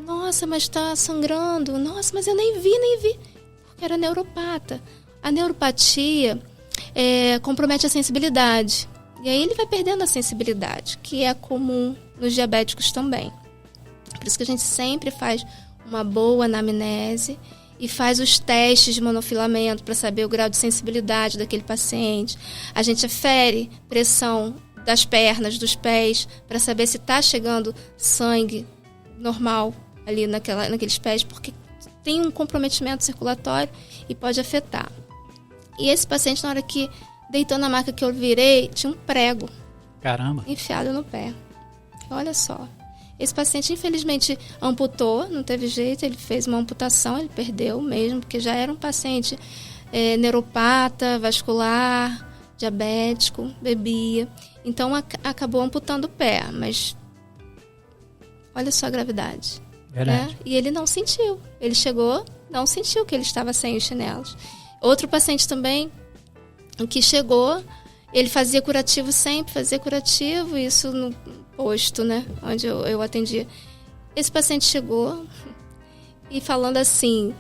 Speaker 3: Nossa, mas tá sangrando. Nossa, mas eu nem vi. Porque era neuropata. A neuropatia compromete a sensibilidade. E aí ele vai perdendo a sensibilidade, que é comum nos diabéticos também. Por isso que a gente sempre faz uma boa anamnese e faz os testes de monofilamento para saber o grau de sensibilidade daquele paciente. A gente afere pressão das pernas, dos pés, para saber se está chegando sangue normal ali naqueles pés, porque tem um comprometimento circulatório e pode afetar. E esse paciente, na hora que deitou na maca que eu virei, tinha um prego.
Speaker 1: Caramba.
Speaker 3: Enfiado no pé. Olha só. Esse paciente, infelizmente, amputou, não teve jeito, ele fez uma amputação, ele perdeu mesmo, porque já era um paciente neuropata, vascular, diabético, bebia. Então acabou amputando o pé, mas olha só a gravidade.
Speaker 1: Verdade.
Speaker 3: E ele não sentiu. Ele chegou, não sentiu que ele estava sem os chinelos. Outro paciente também, que chegou, ele fazia curativo sempre, isso no posto, né, onde eu atendia. Esse paciente chegou e falando assim,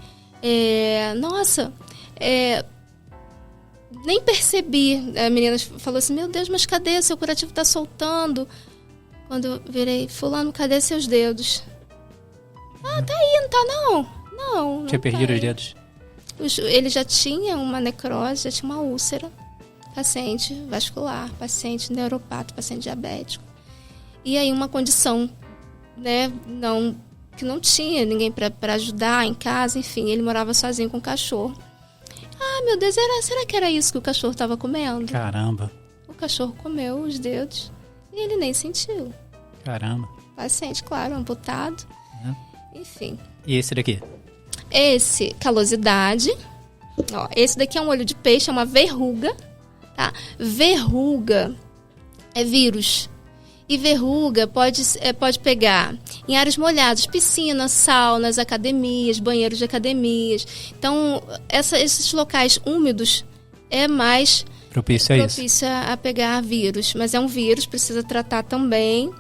Speaker 3: nossa, nem percebi. A menina falou assim, meu Deus, mas cadê? Seu curativo tá soltando. Quando eu virei, fulano, cadê seus dedos? Ah, tá aí, não tá não? Não.
Speaker 1: Tinha perdido os dedos.
Speaker 3: Ele já tinha uma necrose, já tinha uma úlcera. Paciente vascular, paciente neuropato, paciente diabético. E aí uma condição, né, que não tinha ninguém para ajudar em casa, enfim, ele morava sozinho com o cachorro. Ah, meu Deus, será que era isso que o cachorro estava comendo?
Speaker 1: Caramba.
Speaker 3: O cachorro comeu os dedos e ele nem sentiu.
Speaker 1: Caramba.
Speaker 3: Paciente, claro, amputado. Enfim.
Speaker 1: E esse daqui?
Speaker 3: Esse, calosidade. Ó, esse daqui é um olho de peixe, é uma verruga. Tá? Verruga é vírus. E verruga pode pegar em áreas molhadas, piscinas, saunas, academias, banheiros de academias. Então, esses locais úmidos é mais
Speaker 1: propício
Speaker 3: a pegar vírus. Mas é um vírus, precisa tratar também.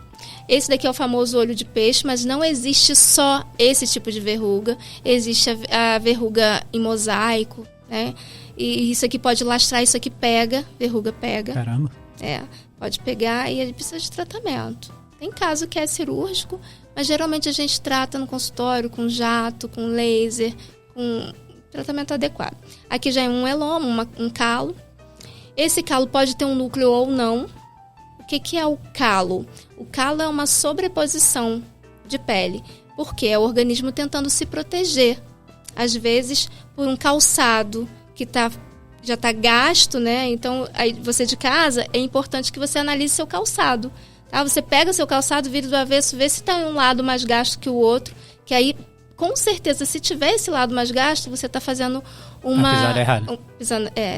Speaker 3: Esse daqui é o famoso olho de peixe, mas não existe só esse tipo de verruga. Existe a verruga em mosaico, né? E isso aqui pode lastrar, isso aqui pega, verruga pega.
Speaker 1: Caramba.
Speaker 3: Pode pegar e ele precisa de tratamento. Tem caso que é cirúrgico, mas geralmente a gente trata no consultório com jato, com laser, com tratamento adequado. Aqui já é um eloma, um calo. Esse calo pode ter um núcleo ou não. O que é o calo? O calo é uma sobreposição de pele, porque é o organismo tentando se proteger. Às vezes, por um calçado que já está gasto, né? Então, aí você de casa, é importante que você analise seu calçado. Tá? Você pega seu calçado, vira do avesso, vê se está em um lado mais gasto que o outro, que aí, com certeza, se tiver esse lado mais gasto, você está fazendo uma
Speaker 1: pisada errada.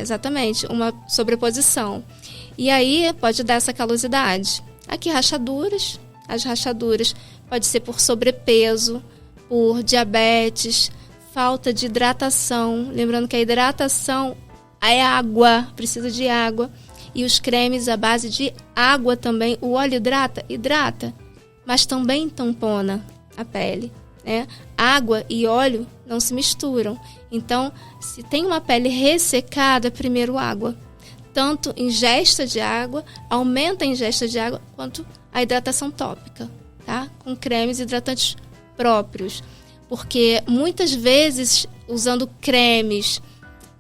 Speaker 3: Exatamente, uma sobreposição. E aí pode dar essa calosidade. Aqui rachaduras. As rachaduras pode ser por sobrepeso, por diabetes, falta de hidratação. Lembrando que a hidratação é água, precisa de água. E os cremes à base de água também. O óleo hidrata, mas também tampona a pele. Né? Água e óleo não se misturam. Então, se tem uma pele ressecada, primeiro água. Tanto ingesta de água, aumenta a ingesta de água, quanto a hidratação tópica, tá? Com cremes hidratantes próprios. Porque muitas vezes, usando cremes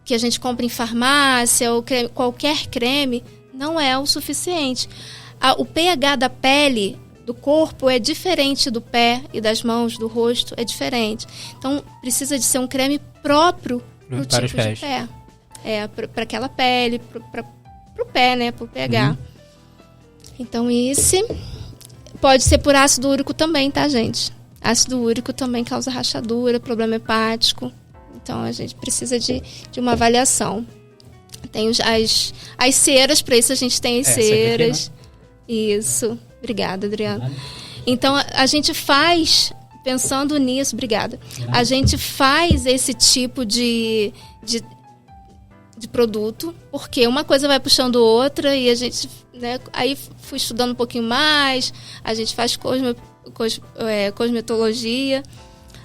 Speaker 3: que a gente compra em farmácia, ou qualquer creme, não é o suficiente. O pH da pele do corpo é diferente do pé e das mãos, do rosto, é diferente. Então, precisa de ser um creme próprio para o tipo de pé. Para aquela pele, para o pé, né? Para o pH. Então, esse pode ser por ácido úrico também, tá, gente? Ácido úrico também causa rachadura, problema hepático. Então, a gente precisa de uma avaliação. Tem as ceras, para isso a gente tem as ceras. Aqui, isso. Obrigada, Adriana. Então, a gente faz, pensando nisso, obrigada. A gente faz esse tipo de produto, porque uma coisa vai puxando outra e a gente, né, aí fui estudando um pouquinho mais, a gente faz cosmetologia,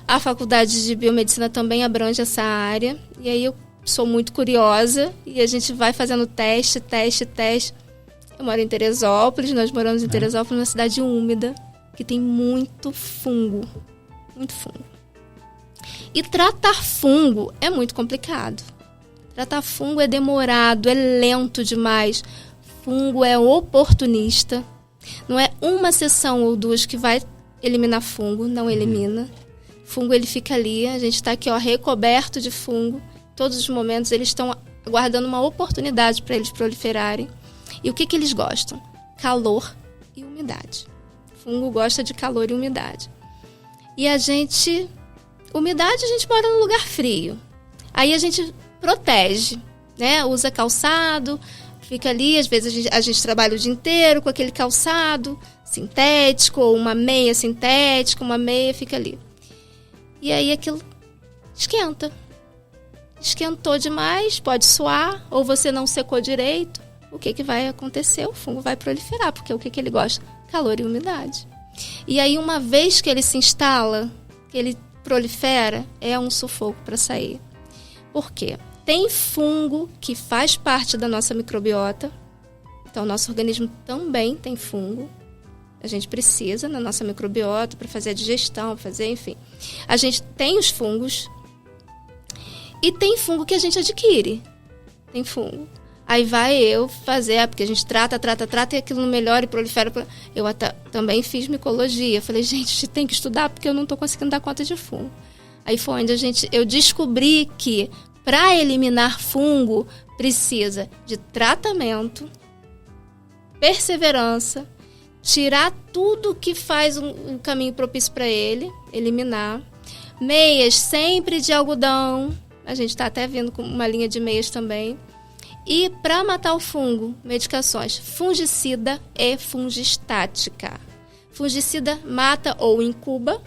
Speaker 3: a faculdade de biomedicina também abrange essa área, e aí eu sou muito curiosa e a gente vai fazendo teste. Eu moro em Teresópolis, nós moramos em Teresópolis, uma cidade úmida, que tem muito fungo. E tratar fungo é muito complicado. Tratar fungo é demorado, é lento demais. Fungo é oportunista. Não é uma sessão ou duas que vai eliminar fungo, não elimina. Fungo, ele fica ali, a gente está aqui, ó, recoberto de fungo. Todos os momentos eles estão aguardando uma oportunidade para eles proliferarem. E o que eles gostam? Calor e umidade. O fungo gosta de calor e umidade. E umidade, a gente mora num lugar frio. Aí a gente protege, né? Usa calçado, fica ali, às vezes a gente trabalha o dia inteiro com aquele calçado sintético, ou uma meia sintética, uma meia fica ali. E aí aquilo esquenta. Esquentou demais, pode suar, ou você não secou direito. O que vai acontecer? O fungo vai proliferar, porque o que ele gosta? Calor e umidade. E aí, uma vez que ele se instala, que ele prolifera, é um sufoco para sair. Por quê? Tem fungo que faz parte da nossa microbiota. Então, o nosso organismo também tem fungo. A gente precisa na nossa microbiota para fazer a digestão, enfim. A gente tem os fungos. E tem fungo que a gente adquire. Tem fungo. Aí vai eu fazer, porque a gente trata e aquilo não melhora e prolifera. Eu também fiz micologia. Falei, gente, tem que estudar porque eu não estou conseguindo dar conta de fungo. Aí foi onde eu descobri que para eliminar fungo precisa de tratamento, perseverança, tirar tudo que faz um caminho propício para ele, eliminar. Meias sempre de algodão. A gente está até vindo com uma linha de meias também. E para matar o fungo, medicações fungicida e fungistática. Fungicida mata ou incuba.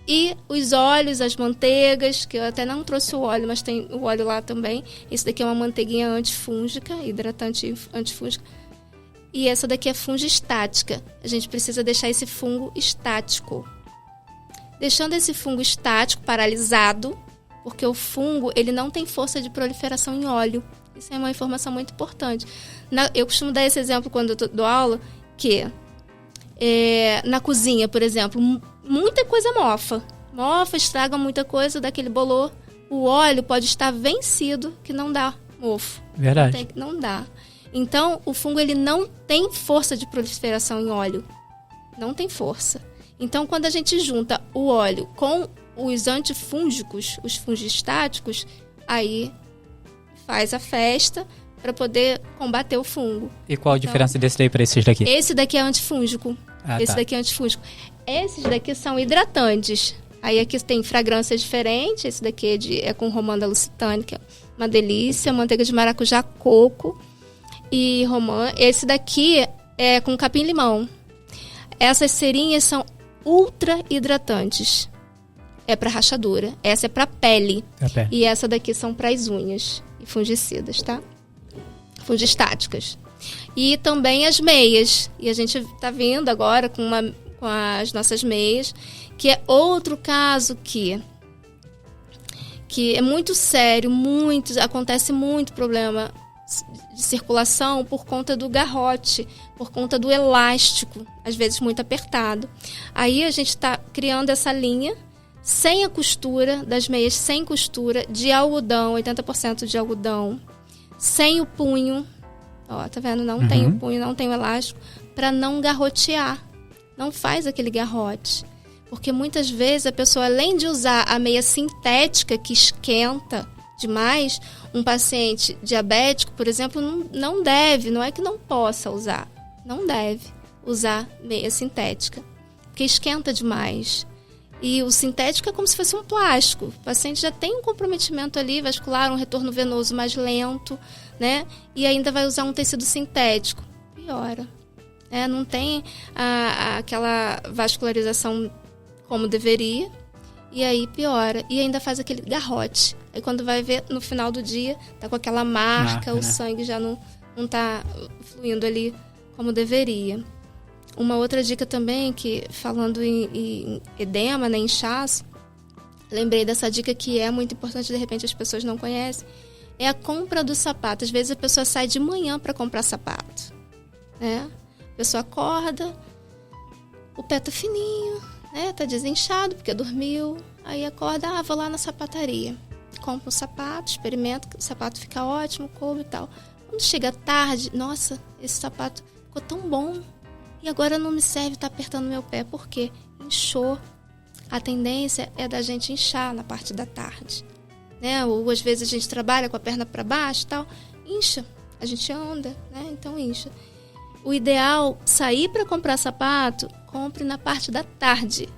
Speaker 3: E os óleos, as manteigas, que eu até não trouxe o óleo, mas tem o óleo lá também. Esse daqui é uma manteiguinha antifúngica, hidratante antifúngica. E essa daqui é fungistática. A gente precisa deixar esse fungo estático. Deixando esse fungo estático, paralisado, porque o fungo ele não tem força de proliferação em óleo. Isso é uma informação muito importante. Eu costumo dar esse exemplo quando eu dou aula, que na cozinha, por exemplo, muita coisa mofa. Mofa, estraga muita coisa daquele bolor. O óleo pode estar vencido, que não dá mofo.
Speaker 1: Verdade.
Speaker 3: Não dá. Então, o fungo ele não tem força de proliferação em óleo. Não tem força. Então, quando a gente junta o óleo com os antifúngicos, os fungistáticos, aí faz a festa para poder combater o fungo.
Speaker 1: E qual a diferença desse daí para esses daqui?
Speaker 3: Esse daqui é antifúngico. Daqui é antifúngico. Esses daqui são hidratantes. Aí aqui tem fragrâncias diferentes. Esse daqui é com romã da Lusitânia, que é uma delícia. Manteiga de maracujá, coco e romã. Esse daqui é com capim-limão. Essas cerinhas são ultra hidratantes. É para rachadura. Essa é para pele. E essa daqui são para as unhas e fungicidas, tá? Fungistáticas. E também as meias. E a gente está vindo agora com as nossas meias, que é outro caso que é muito sério, acontece muito problema de circulação por conta do garrote, por conta do elástico, às vezes muito apertado. Aí a gente está criando essa linha sem a costura, das meias sem costura, de algodão, 80% de algodão, sem o punho. Ó, tá vendo? Não tem o punho, não tem o elástico, para não garrotear. Não faz aquele garrote. Porque muitas vezes a pessoa, além de usar a meia sintética, que esquenta demais, um paciente diabético, por exemplo, não deve, não é que não possa usar, não deve usar meia sintética, porque esquenta demais. E o sintético é como se fosse um plástico. O paciente já tem um comprometimento ali vascular, um retorno venoso mais lento, né? E ainda vai usar um tecido sintético. Piora. Não tem aquela vascularização como deveria. E aí piora. E ainda faz aquele garrote. Aí quando vai ver, no final do dia, tá com aquela marca, o sangue já não tá fluindo ali como deveria. Uma outra dica também, que falando em edema, né, inchaço, lembrei dessa dica que é muito importante, de repente as pessoas não conhecem, é a compra do sapato. Às vezes a pessoa sai de manhã para comprar sapato, né? A pessoa acorda, o pé tá fininho, né? Tá desinchado porque dormiu, aí acorda, vou lá na sapataria, compra um sapato, experimenta, o sapato fica ótimo, coube e tal. Quando chega tarde, nossa, esse sapato ficou tão bom, e agora não me serve, tá apertando meu pé. Por quê? Inchou. A tendência é da gente inchar na parte da tarde, né? Ou às vezes a gente trabalha com a perna para baixo e tal, incha. A gente anda, né? Então incha. O ideal, sair para comprar sapato, compre na parte da tarde.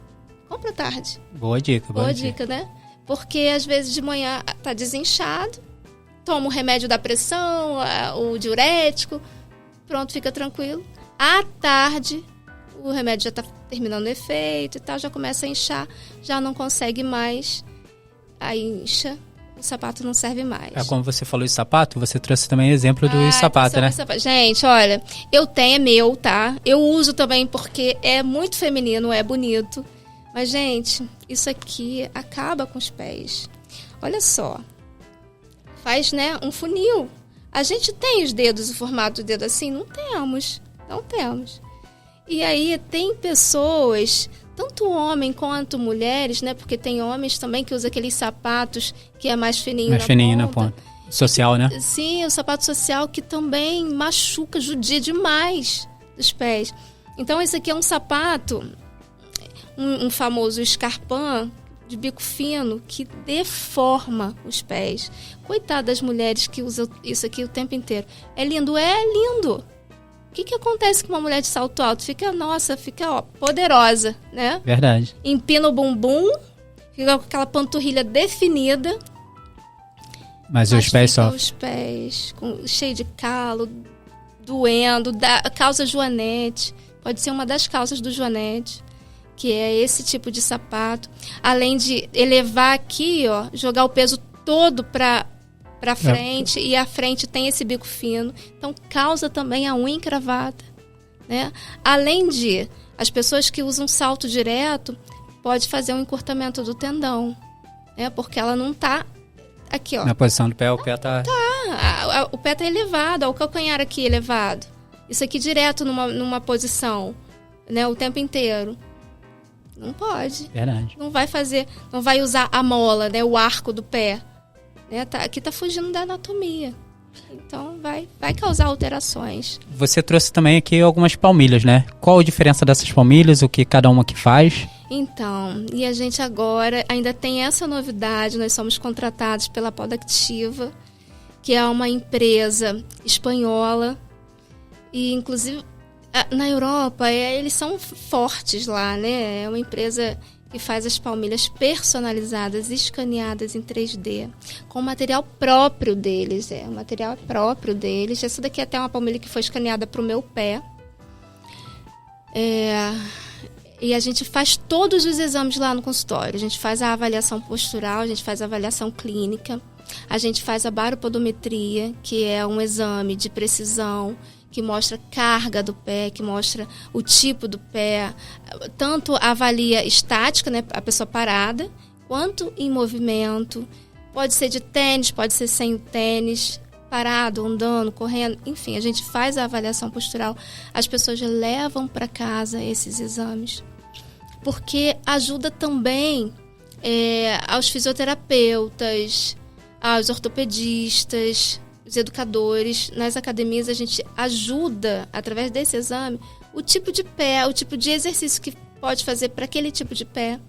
Speaker 3: Compra tarde.
Speaker 1: Boa dica,
Speaker 3: boa dica, né? Porque às vezes de manhã tá desinchado, toma o remédio da pressão, o diurético, pronto, fica tranquilo. À tarde, o remédio já está terminando o efeito e tal, já começa a inchar, já não consegue mais, aí incha, o sapato não serve mais.
Speaker 1: Como você falou de sapato, você trouxe também exemplo do sapato, né?
Speaker 3: Gente, olha, eu tenho, é meu, tá? Eu uso também porque é muito feminino, é bonito. Mas, gente, isso aqui acaba com os pés. Olha só, faz, né, um funil. A gente tem os dedos, o formato do dedo assim? Não temos. E aí tem pessoas, tanto homem quanto mulheres, né? Porque tem homens também que usam aqueles sapatos que é mais fininho na ponta.
Speaker 1: Social, né?
Speaker 3: Sim, o sapato social que também machuca, judia demais os pés. Então esse aqui é um sapato, um famoso escarpin de bico fino que deforma os pés. Coitada das mulheres que usam isso aqui o tempo inteiro. É lindo? É lindo. O que acontece com uma mulher de salto alto? Fica, poderosa, né?
Speaker 1: Verdade.
Speaker 3: Empina o bumbum, fica com aquela panturrilha definida.
Speaker 1: Mas os pés sofrem.
Speaker 3: Os pés cheio de calo, doendo, causa joanete. Pode ser uma das causas do joanete, que é esse tipo de sapato. Além de elevar aqui, ó, jogar o peso todo para frente, e a frente tem esse bico fino, então causa também a unha encravada, né? Além de, as pessoas que usam salto direto, pode fazer um encurtamento do tendão, né? Porque ela não tá aqui, ó.
Speaker 1: Na posição do pé, o pé tá...
Speaker 3: O pé tá elevado, ó, o calcanhar aqui elevado. Isso aqui direto numa posição, né? O tempo inteiro. Não pode.
Speaker 1: Verdade.
Speaker 3: Não vai usar a mola, né? O arco do pé. Né? Aqui tá fugindo da anatomia. Então vai causar alterações.
Speaker 1: Você trouxe também aqui algumas palmilhas, né? Qual a diferença dessas palmilhas? O que cada uma que faz?
Speaker 3: Então, e a gente agora ainda tem essa novidade. Nós somos contratados pela Podactiva, que é uma empresa espanhola. E inclusive na Europa eles são fortes lá, né? É uma empresa que faz as palmilhas personalizadas, escaneadas em 3D, com material próprio deles. O material é próprio deles. Essa daqui é até uma palmilha que foi escaneada para o meu pé. E a gente faz todos os exames lá no consultório. A gente faz a avaliação postural, a gente faz a avaliação clínica, a gente faz a baropodometria, que é um exame de precisão, que mostra a carga do pé, que mostra o tipo do pé. Tanto avalia estática, né, a pessoa parada, quanto em movimento. Pode ser de tênis, pode ser sem o tênis, parado, andando, correndo. Enfim, a gente faz a avaliação postural. As pessoas levam para casa esses exames, porque ajuda também aos fisioterapeutas, aos ortopedistas, os educadores. Nas academias a gente ajuda, através desse exame, o tipo de pé, o tipo de exercício que pode fazer para aquele tipo de pé.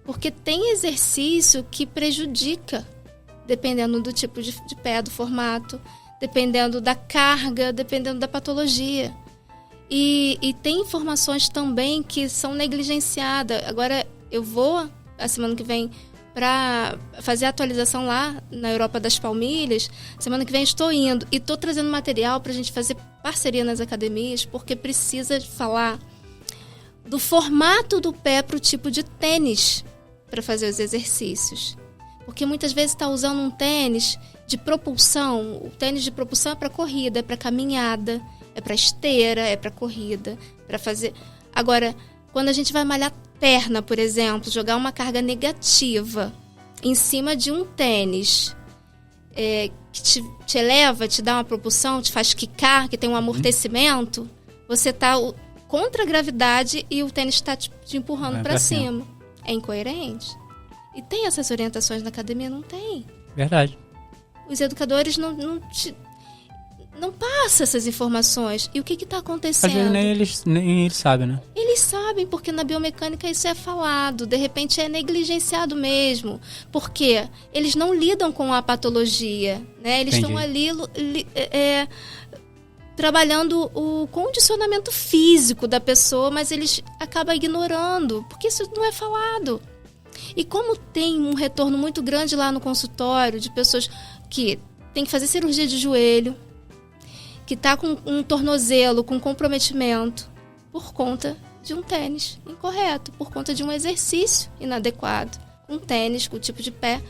Speaker 3: Porque tem exercício que prejudica, dependendo do tipo de pé, do formato, dependendo da carga, dependendo da patologia. E tem informações também que são negligenciadas. Agora eu vou, a semana que vem, para fazer a atualização lá na Europa das palmilhas. Semana que vem estou indo e estou trazendo material para a gente fazer parceria nas academias, porque precisa falar do formato do pé para o tipo de tênis para fazer os exercícios. Porque muitas vezes está usando um tênis de propulsão. O tênis de propulsão é para corrida, é para caminhada, é para esteira, é para corrida, para fazer... Agora, quando a gente vai malhar perna, por exemplo, jogar uma carga negativa em cima de um tênis que te eleva, te dá uma propulsão, te faz quicar, que tem um amortecimento, você está contra a gravidade e o tênis está te empurrando para cima. É incoerente. E tem essas orientações na academia? Não tem.
Speaker 1: Verdade.
Speaker 3: Os educadores não passam essas informações. E o que está acontecendo?
Speaker 1: Às vezes nem eles sabem, né?
Speaker 3: Eles sabem, porque na biomecânica isso é falado. De repente é negligenciado mesmo. Porque eles não lidam com a patologia, né? Eles estão ali trabalhando o condicionamento físico da pessoa, mas eles acabam ignorando, porque isso não é falado. E como tem um retorno muito grande lá no consultório de pessoas que tem que fazer cirurgia de joelho, que está com um tornozelo, com comprometimento, por conta de um tênis incorreto, por conta de um exercício inadequado, um tênis com o tipo de pé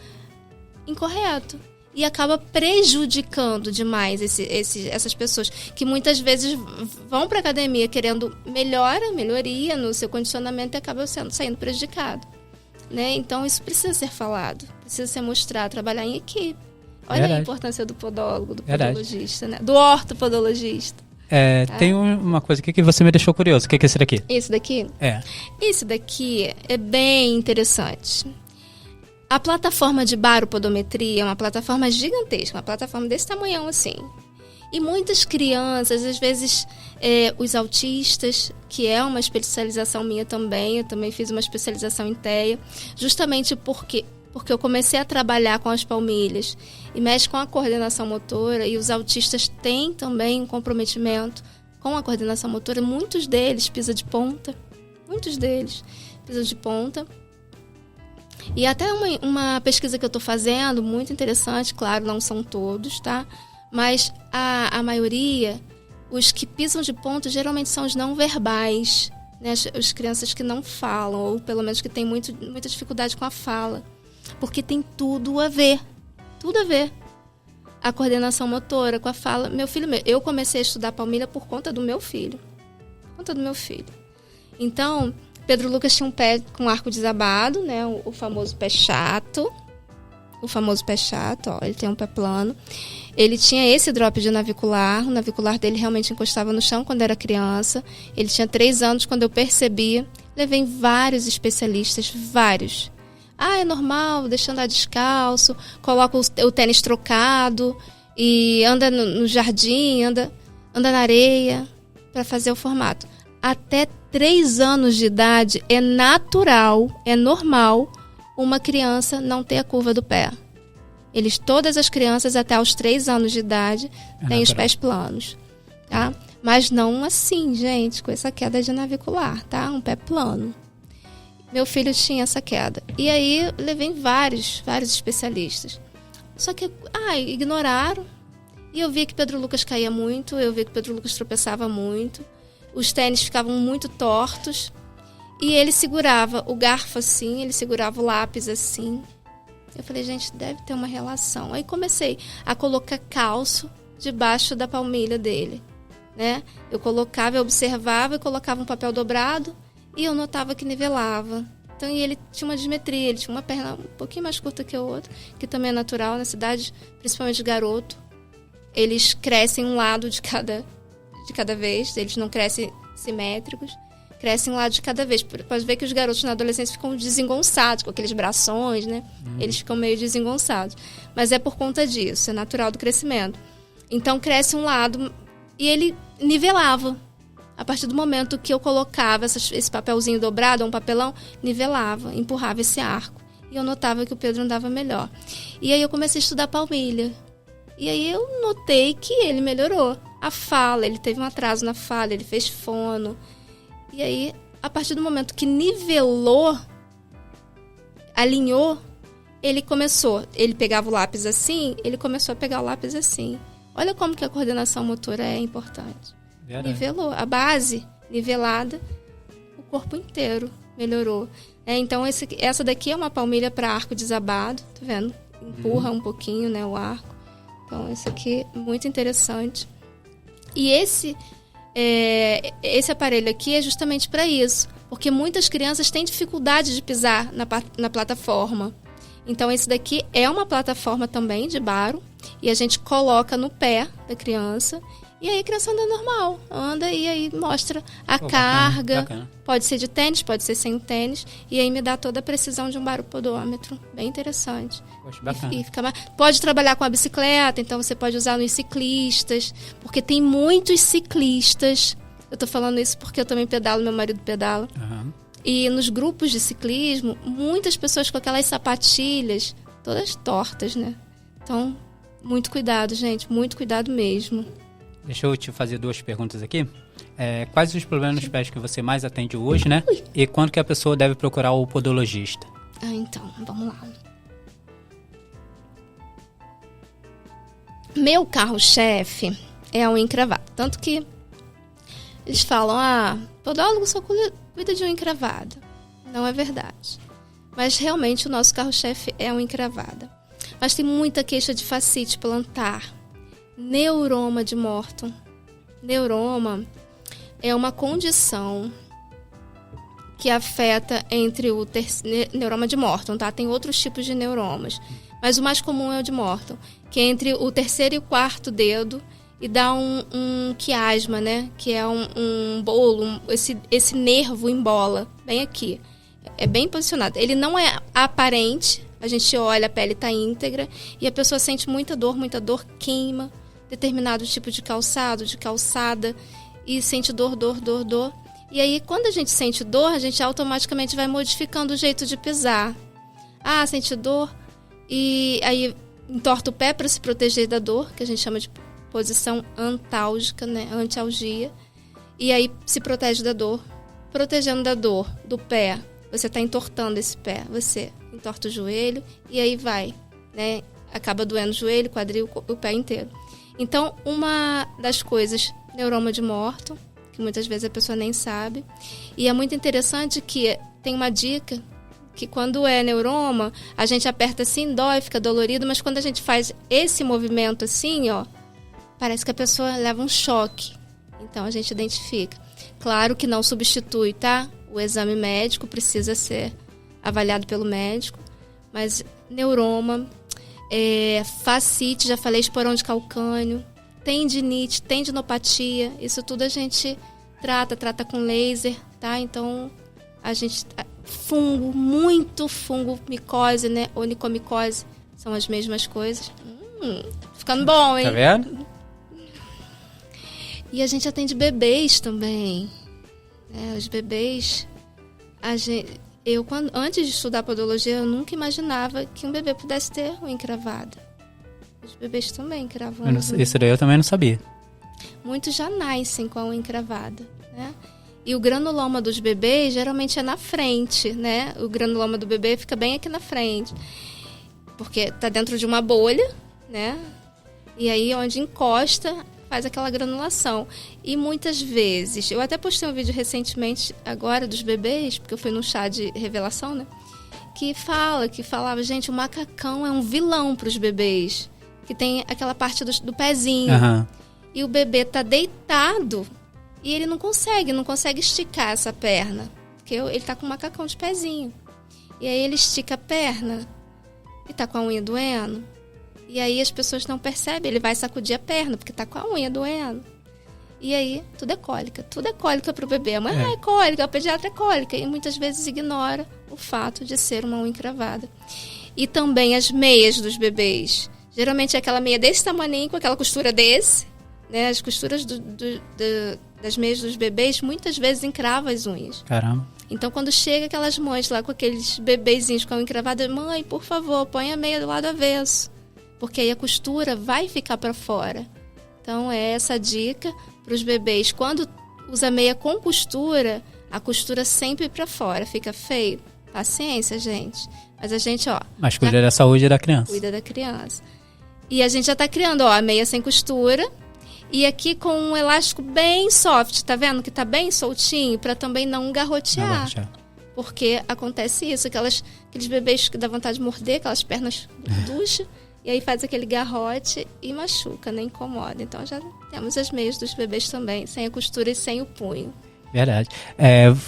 Speaker 3: incorreto. E acaba prejudicando demais essas pessoas que muitas vezes vão para a academia querendo melhoria no seu condicionamento e acabam saindo prejudicado, né? Então isso precisa ser falado, precisa ser mostrado, trabalhar em equipe. Olha Verdade. A importância do podólogo, do podologista, né? Do ortopodologista.
Speaker 1: Tem uma coisa aqui que você me deixou curioso. O que é esse daqui?
Speaker 3: Esse daqui? Esse daqui é bem interessante. A plataforma de baropodometria é uma plataforma gigantesca, uma plataforma desse tamanhão assim. E muitas crianças, às vezes os autistas, que é uma especialização minha também, eu também fiz uma especialização em TEA, justamente porque eu comecei a trabalhar com as palmilhas e mexe com a coordenação motora, e os autistas têm também um comprometimento com a coordenação motora. Muitos deles pisam de ponta, E até uma pesquisa que eu estou fazendo, muito interessante, claro, não são todos, tá? Mas a maioria, os que pisam de ponta, geralmente são os não verbais, né? As crianças que não falam, ou pelo menos que têm muita dificuldade com a fala. Porque tem tudo a ver. A coordenação motora com a fala. Eu comecei a estudar palmilha por conta do meu filho. Então, Pedro Lucas tinha um pé com arco desabado, né? O famoso pé chato. Ele tem um pé plano. Ele tinha esse drop de navicular. O navicular dele realmente encostava no chão quando era criança. Ele tinha 3 anos quando eu percebi. Levei em vários especialistas, vários. É normal, deixa andar descalço, coloca o tênis trocado e anda no jardim, anda na areia para fazer o formato. Até 3 anos de idade é natural, é normal uma criança não ter a curva do pé. Todas as crianças até os 3 anos de idade têm os pés planos, tá? Mas não assim, gente, com essa queda de navicular, tá? Um pé plano. Meu filho tinha essa queda. E aí, levei em vários especialistas. Só que, ignoraram. E eu vi que Pedro Lucas caía muito, eu vi que Pedro Lucas tropeçava muito. Os tênis ficavam muito tortos. E ele segurava o garfo assim, ele segurava o lápis assim. Eu falei, gente, deve ter uma relação. Aí comecei a colocar calço debaixo da palmilha dele, né? Eu observava e colocava um papel dobrado. E eu notava que nivelava. Então, e ele tinha uma dismetria, ele tinha uma perna um pouquinho mais curta que a outra, que também é natural na cidade, principalmente garoto. Eles crescem um lado de cada vez, eles não crescem simétricos, crescem um lado de cada vez. Pode ver que os garotos na adolescência ficam desengonçados, com aqueles brações, né? Eles ficam meio desengonçados. Mas é por conta disso, é natural do crescimento. Então, cresce um lado e ele nivelava. A partir do momento que eu colocava esse papelzinho dobrado, um papelão, nivelava, empurrava esse arco. E eu notava que o Pedro andava melhor. E aí eu comecei a estudar palmilha. E aí eu notei que ele melhorou. A fala, ele teve um atraso na fala, ele fez fono. E aí, a partir do momento que nivelou, alinhou, ele pegava o lápis assim, ele começou a pegar o lápis assim. Olha como que a coordenação motora é importante. Verdade. Nivelou. A base nivelada, o corpo inteiro melhorou. Então, essa daqui é uma palmilha para arco desabado. Tá vendo? Empurra um pouquinho, né, o arco. Então, esse aqui é muito interessante. E esse aparelho aqui é justamente para isso. Porque muitas crianças têm dificuldade de pisar na plataforma. Então, esse daqui é uma plataforma também de baro. E a gente coloca no pé da criança. E aí a criança anda normal, e aí mostra a carga. Bacana. Pode ser de tênis, pode ser sem tênis. E aí me dá toda a precisão de um baropodômetro. Bem interessante.
Speaker 1: Poxa, bacana.
Speaker 3: Pode trabalhar com a bicicleta, então você pode usar nos ciclistas. Porque tem muitos ciclistas. Eu tô falando isso porque eu também pedalo, meu marido pedala. Uhum. E nos grupos de ciclismo, muitas pessoas com aquelas sapatilhas todas tortas, né? Então, muito cuidado, gente. Muito cuidado mesmo.
Speaker 1: Deixa eu te fazer 2 perguntas aqui. Quais os problemas nos pés que você mais atende hoje, né? E quando que a pessoa deve procurar o podologista?
Speaker 3: Então, vamos lá. Meu carro-chefe é a unha encravada. Tanto que eles falam, podólogo só cuida de unha encravada. Não é verdade. Mas realmente o nosso carro-chefe é a unha encravada. Mas tem muita queixa de fascite plantar. Neuroma de Morton. Neuroma é uma condição que afeta entre o neuroma de Morton, tá? Tem outros tipos de neuromas, mas o mais comum é o de Morton, que é entre o terceiro e o quarto dedo e dá um quiasma, né? Que é um bolo, esse nervo embola bem aqui. É bem posicionado. Ele não é aparente, a gente olha, a pele está íntegra e a pessoa sente muita dor, queima determinado tipo de calçado, de calçada e sente dor. E aí, quando a gente sente dor, a gente automaticamente vai modificando o jeito de pisar. Sente dor e aí entorta o pé para se proteger da dor, que a gente chama de posição antálgica, né? Antalgia. E aí se protege da dor. Protegendo da dor do pé, você está entortando esse pé, você entorta o joelho e aí vai, né? Acaba doendo o joelho, quadril, o pé inteiro. Então, uma das coisas, neuroma de Morton, que muitas vezes a pessoa nem sabe. E é muito interessante que tem uma dica, que quando é neuroma, a gente aperta assim, dói, fica dolorido, mas quando a gente faz esse movimento assim, ó, parece que a pessoa leva um choque. Então, a gente identifica. Claro que não substitui, tá? O exame médico precisa ser avaliado pelo médico, mas neuroma, fascite, já falei, esporão de calcânio, tendinite, tendinopatia, isso tudo a gente trata com laser, tá? Então, a gente... Fungo, muito fungo, micose, né? Onicomicose, são as mesmas coisas. Ficando bom, hein?
Speaker 1: Tá vendo?
Speaker 3: E a gente atende bebês também. Os bebês... antes de estudar podologia, eu nunca imaginava que um bebê pudesse ter unha encravada. Os bebês também encravam.
Speaker 1: Isso daí eu também não sabia.
Speaker 3: Muitos já nascem com a unha encravada, né? E o granuloma dos bebês geralmente é na frente, né? O granuloma do bebê fica bem aqui na frente. Porque tá dentro de uma bolha, né? E aí onde encosta, faz aquela granulação. E muitas vezes, eu até postei um vídeo recentemente agora dos bebês, porque eu fui num chá de revelação, né? Que falava, gente, o macacão é um vilão para os bebês. Que tem aquela parte do pezinho.
Speaker 1: Uhum.
Speaker 3: E o bebê tá deitado e ele não consegue esticar essa perna. Porque ele tá com um macacão de pezinho. E aí ele estica a perna e tá com a unha doendo. E aí as pessoas não percebem, ele vai sacudir a perna, porque tá com a unha doendo. E aí, tudo é cólica pro bebê. A mãe é cólica, o pediatra é cólica. E muitas vezes ignora o fato de ser uma unha encravada. E também as meias dos bebês. Geralmente é aquela meia desse tamanho, com aquela costura desse. Né? As costuras das meias dos bebês, muitas vezes encravam as unhas.
Speaker 1: Caramba.
Speaker 3: Então, quando chega aquelas mães lá com aqueles bebezinhos com a unha encravada, mãe, por favor, põe a meia do lado avesso. Porque aí a costura vai ficar para fora. Então, é essa dica para os bebês. Quando usa meia com costura, a costura sempre para fora. Fica feio? Paciência, gente. Mas a gente,
Speaker 1: Mas cuida da saúde da criança.
Speaker 3: Cuida da criança. E a gente já está criando, a meia sem costura. E aqui com um elástico bem soft, tá vendo? Que tá bem soltinho, para também não garrotear. Porque acontece isso, aqueles bebês que dá vontade de morder, aquelas pernas duchas. E aí faz aquele garrote e machuca, né? Incomoda. Então já temos as meias dos bebês também, sem a costura e sem o punho.
Speaker 1: Verdade.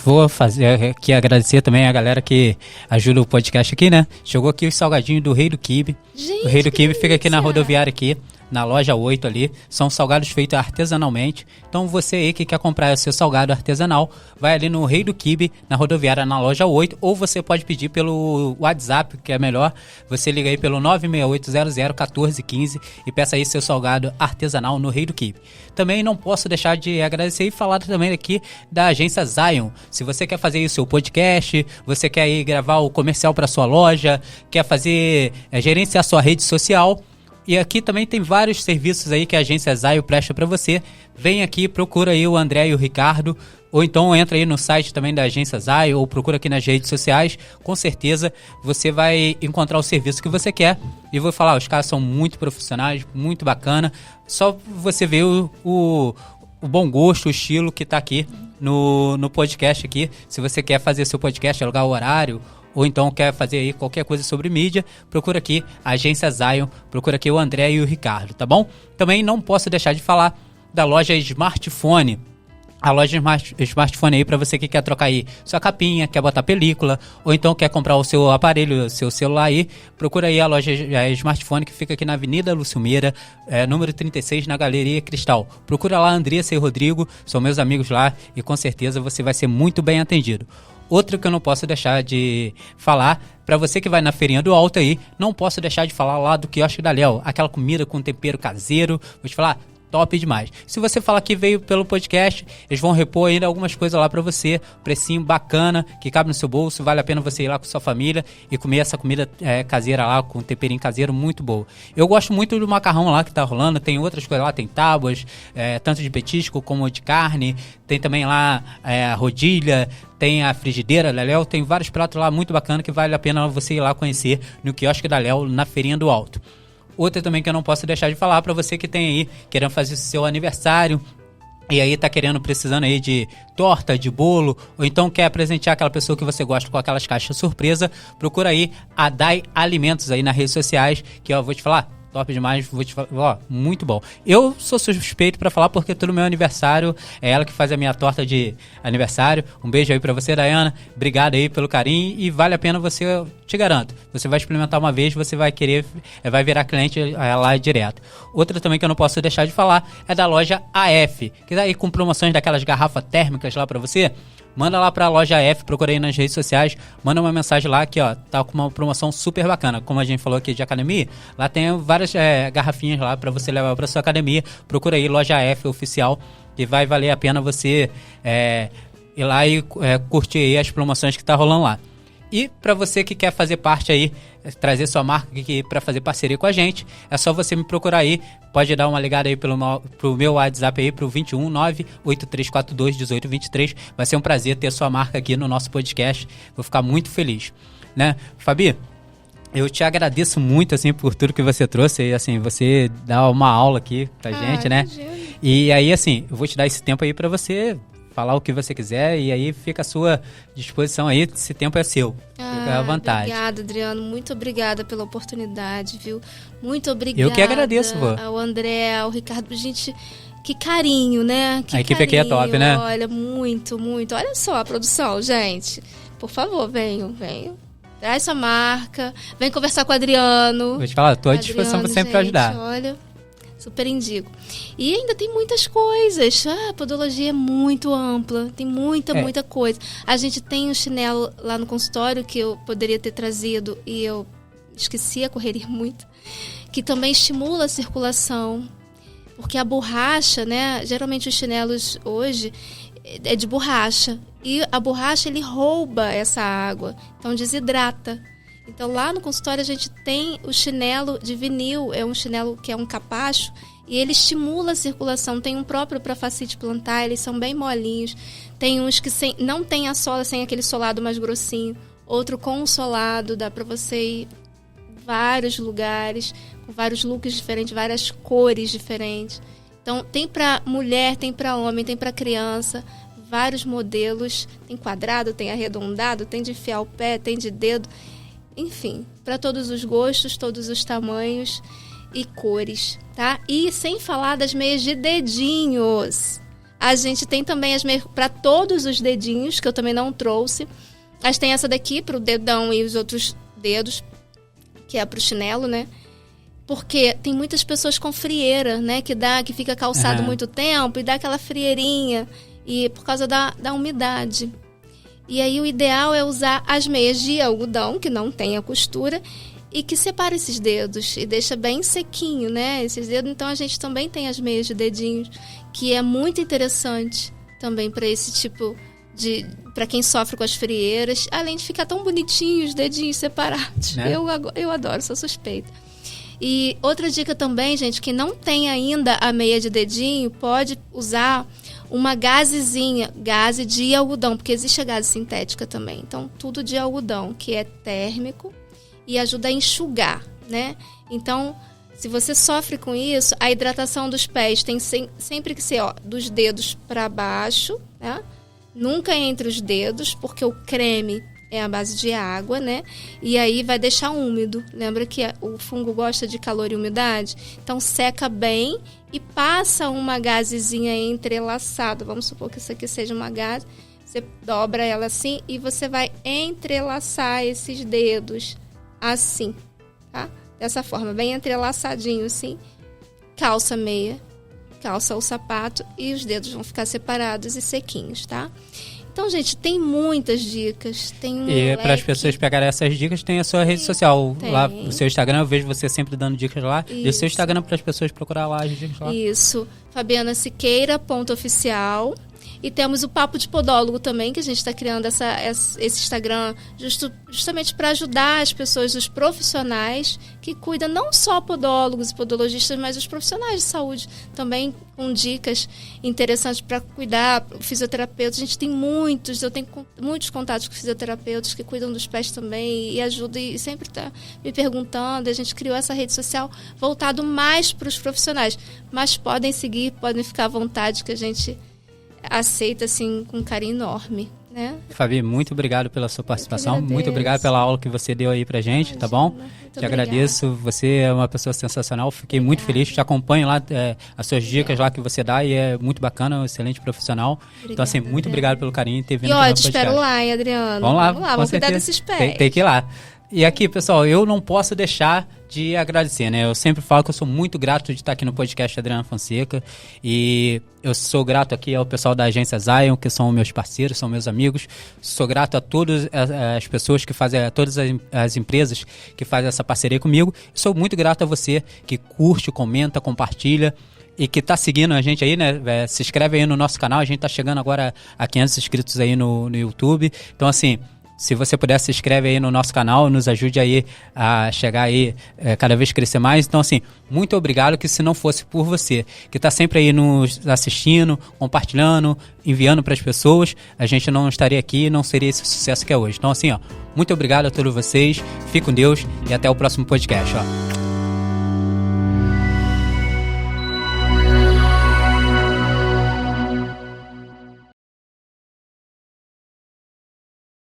Speaker 1: Vou fazer aqui, agradecer também a galera que ajuda o podcast aqui, né? Chegou aqui os salgadinhos do Rei do Quibe.
Speaker 3: Gente,
Speaker 1: o Rei do Quibe fica aqui na rodoviária aqui, na loja 8 ali. São salgados feitos artesanalmente. Então você aí que quer comprar o seu salgado artesanal, vai ali no Rei do Quibe, na rodoviária, na loja 8. Ou você pode pedir pelo WhatsApp, que é melhor. Você liga aí pelo 968001415 e peça aí seu salgado artesanal no Rei do Quibe. Também não posso deixar de agradecer e falar também aqui da agência Zion. Se você quer fazer o seu podcast, você quer ir gravar o comercial para sua loja, quer fazer gerenciar sua rede social. E aqui também tem vários serviços aí que a agência Zion presta para você. Vem aqui, procura aí o André e o Ricardo. ou então entra aí no site também da Agência Zion, ou procura aqui nas redes sociais, com certeza você vai encontrar o serviço que você quer. E vou falar, os caras são muito profissionais, muito bacana, só você ver o bom gosto, o estilo que tá aqui no podcast aqui. Se você quer fazer seu podcast, alugar o horário, ou então quer fazer aí qualquer coisa sobre mídia, procura aqui a Agência Zion, procura aqui o André e o Ricardo, tá bom? Também não posso deixar de falar da loja Smartphone. A loja Smartphone aí para você que quer trocar aí sua capinha, quer botar película, ou então quer comprar o seu aparelho, seu celular aí, procura aí a loja Smartphone que fica aqui na Avenida Lúcio Meira, número 36, na Galeria Cristal. Procura lá Andressa e Rodrigo, são meus amigos lá e com certeza você vai ser muito bem atendido. Outra que eu não posso deixar de falar, para você que vai na Feirinha do Alto aí, não posso deixar de falar lá do quiosque da Léo, aquela comida com tempero caseiro, vou te falar, top demais. Se você falar que veio pelo podcast, eles vão repor ainda algumas coisas lá pra você, precinho bacana, que cabe no seu bolso, vale a pena você ir lá com sua família e comer essa comida caseira lá, com temperinho caseiro, muito boa. Eu gosto muito do macarrão lá que tá rolando, tem outras coisas lá, tem tábuas, tanto de petisco como de carne, tem também lá a rodilha, tem a frigideira da Léo, tem vários pratos lá muito bacana que vale a pena você ir lá conhecer no quiosque da Léo, na Feirinha do Alto. Outra também que eu não posso deixar de falar para você que tem aí, querendo fazer o seu aniversário, e aí tá precisando aí de torta, de bolo, ou então quer presentear aquela pessoa que você gosta com aquelas caixas surpresa, procura aí a Dai Alimentos aí nas redes sociais, que eu vou te falar, top demais, vou te falar, ó, muito bom. Eu sou suspeito pra falar porque todo meu aniversário é ela que faz a minha torta de aniversário. Um beijo aí pra você, Dayana. Obrigado aí pelo carinho e vale a pena você, eu te garanto. Você vai experimentar uma vez, você vai querer, vai virar cliente lá direto. Outra também que eu não posso deixar de falar é da loja AF, que tá aí com promoções daquelas garrafas térmicas lá pra você. Manda lá pra loja F, procura aí nas redes sociais, manda uma mensagem lá que, ó, tá com uma promoção super bacana. Como a gente falou aqui de academia, lá tem várias garrafinhas lá pra você levar pra sua academia. Procura aí loja F oficial, que vai valer a pena você ir lá e curtir aí as promoções que tá rolando lá. E para você que quer fazer parte aí, trazer sua marca aqui para fazer parceria com a gente, é só você me procurar aí, pode dar uma ligada aí pro meu WhatsApp aí, pro 21983421823, vai ser um prazer ter sua marca aqui no nosso podcast, vou ficar muito feliz, né? Fabi, eu te agradeço muito, assim, por tudo que você trouxe, e, assim, você dá uma aula aqui pra gente, né?
Speaker 3: Imagina.
Speaker 1: E aí, assim, eu vou te dar esse tempo aí para você falar o que você quiser e aí fica à sua disposição aí, esse tempo é seu. Fica à vontade.
Speaker 3: Obrigada, Adriano. Muito obrigada pela oportunidade, viu? Muito obrigada.
Speaker 1: Eu que agradeço, vô.
Speaker 3: Ao André, ao Ricardo. Gente, que carinho, né? Que
Speaker 1: a equipe aqui é top, né?
Speaker 3: Olha, muito, muito. Olha só a produção, gente. Por favor, venham. Traz sua marca. Vem conversar com o Adriano.
Speaker 1: Vou te falar, estou à disposição sempre para ajudar.
Speaker 3: Olha, super indico. E ainda tem muitas coisas. A podologia é muito ampla. Tem muita coisa. A gente tem um chinelo lá no consultório que eu poderia ter trazido e eu esqueci, a correria muito. Que também estimula a circulação. Porque a borracha, né? Geralmente os chinelos hoje é de borracha. E a borracha, ele rouba essa água. Então desidrata. Então, lá no consultório, a gente tem o chinelo de vinil. É um chinelo que é um capacho. E ele estimula a circulação. Tem um próprio para fascite plantar. Eles são bem molinhos. Tem uns que não tem a sola, sem aquele solado mais grossinho. Outro com um solado. Dá para você ir em vários lugares, com vários looks diferentes, várias cores diferentes. Então, tem para mulher, tem para homem, tem para criança. Vários modelos. Tem quadrado, tem arredondado, tem de enfiar o pé, tem de dedo. Enfim, para todos os gostos, todos os tamanhos e cores, tá? E sem falar das meias de dedinhos. A gente tem também as meias para todos os dedinhos, que eu também não trouxe. Mas tem essa daqui para o dedão e os outros dedos, que é para o chinelo, né? Porque tem muitas pessoas com frieira, né? Que fica calçado muito tempo e dá aquela frieirinha. E por causa da umidade. E aí o ideal é usar as meias de algodão, que não tem a costura, e que separa esses dedos e deixa bem sequinho, né? Esses dedos. Então a gente também tem as meias de dedinhos, que é muito interessante também para esse tipo de... para quem sofre com as frieiras, além de ficar tão bonitinhos os dedinhos separados. Né? Eu adoro, sou suspeita. E outra dica também, gente, que não tem ainda a meia de dedinho, pode usar uma gazezinha, gaze de algodão, porque existe a gaze sintética também. Então, tudo de algodão, que é térmico e ajuda a enxugar, né? Então, se você sofre com isso, a hidratação dos pés tem sempre que ser, ó, dos dedos para baixo, né? Nunca entre os dedos, porque o creme é a base de água, né? E aí vai deixar úmido. Lembra que o fungo gosta de calor e umidade? Então seca bem e passa uma gazezinha entrelaçada. Vamos supor que isso aqui seja uma gaze. Você dobra ela assim e você vai entrelaçar esses dedos assim, tá? Dessa forma, bem entrelaçadinho assim. Calça meia, calça o sapato e os dedos vão ficar separados e sequinhos, tá? Então, gente, tem muitas dicas. Tem um
Speaker 1: e para as pessoas pegarem essas dicas, tem a sua rede social.
Speaker 3: Tem.
Speaker 1: Lá no seu Instagram, eu vejo você sempre dando dicas lá. Deixa o seu Instagram para as pessoas procurar lá as dicas lá.
Speaker 3: Isso. FabianaSiqueira.oficial. E temos o Papo de Podólogo também, que a gente está criando esse Instagram justamente para ajudar as pessoas, os profissionais que cuidam, não só podólogos e podologistas, mas os profissionais de saúde também, com dicas interessantes para cuidar, fisioterapeutas. A gente tem eu tenho muitos contatos com fisioterapeutas que cuidam dos pés também e ajudam e sempre está me perguntando. A gente criou essa rede social voltado mais para os profissionais, mas podem seguir, podem ficar à vontade, que a gente aceita, assim, com um carinho enorme, né?
Speaker 1: Fabi, muito obrigado pela sua participação, muito obrigado pela aula que você deu aí pra gente. Imagina, tá bom? Te agradeço, você é uma pessoa sensacional, fiquei muito feliz, te acompanho lá, as suas dicas lá que você dá e é muito bacana, um excelente profissional. Então, assim, muito obrigado pelo carinho de ter vindo aqui no podcast.
Speaker 3: E ó, te espero lá, hein, Adriano?
Speaker 1: Vamos lá,
Speaker 3: vamos cuidar desses pés.
Speaker 1: Tem que ir lá. E aqui, pessoal, eu não posso deixar de agradecer, né? Eu sempre falo que eu sou muito grato de estar aqui no podcast Adriano Fonseca e eu sou grato aqui ao pessoal da agência Zion, que são meus parceiros, são meus amigos. Sou grato a todas as pessoas que fazem, a todas as empresas que fazem essa parceria comigo. Sou muito grato a você que curte, comenta, compartilha e que tá seguindo a gente aí, né? Se inscreve aí no nosso canal, a gente tá chegando agora a 500 inscritos aí no YouTube. Então, assim, se você puder, se inscreve aí no nosso canal, nos ajude aí a chegar aí, cada vez crescer mais. Então, assim, muito obrigado, que se não fosse por você, que está sempre aí nos assistindo, compartilhando, enviando para as pessoas, a gente não estaria aqui, não seria esse sucesso que é hoje. Então, assim, ó, muito obrigado a todos vocês, fique com Deus e até o próximo podcast, ó.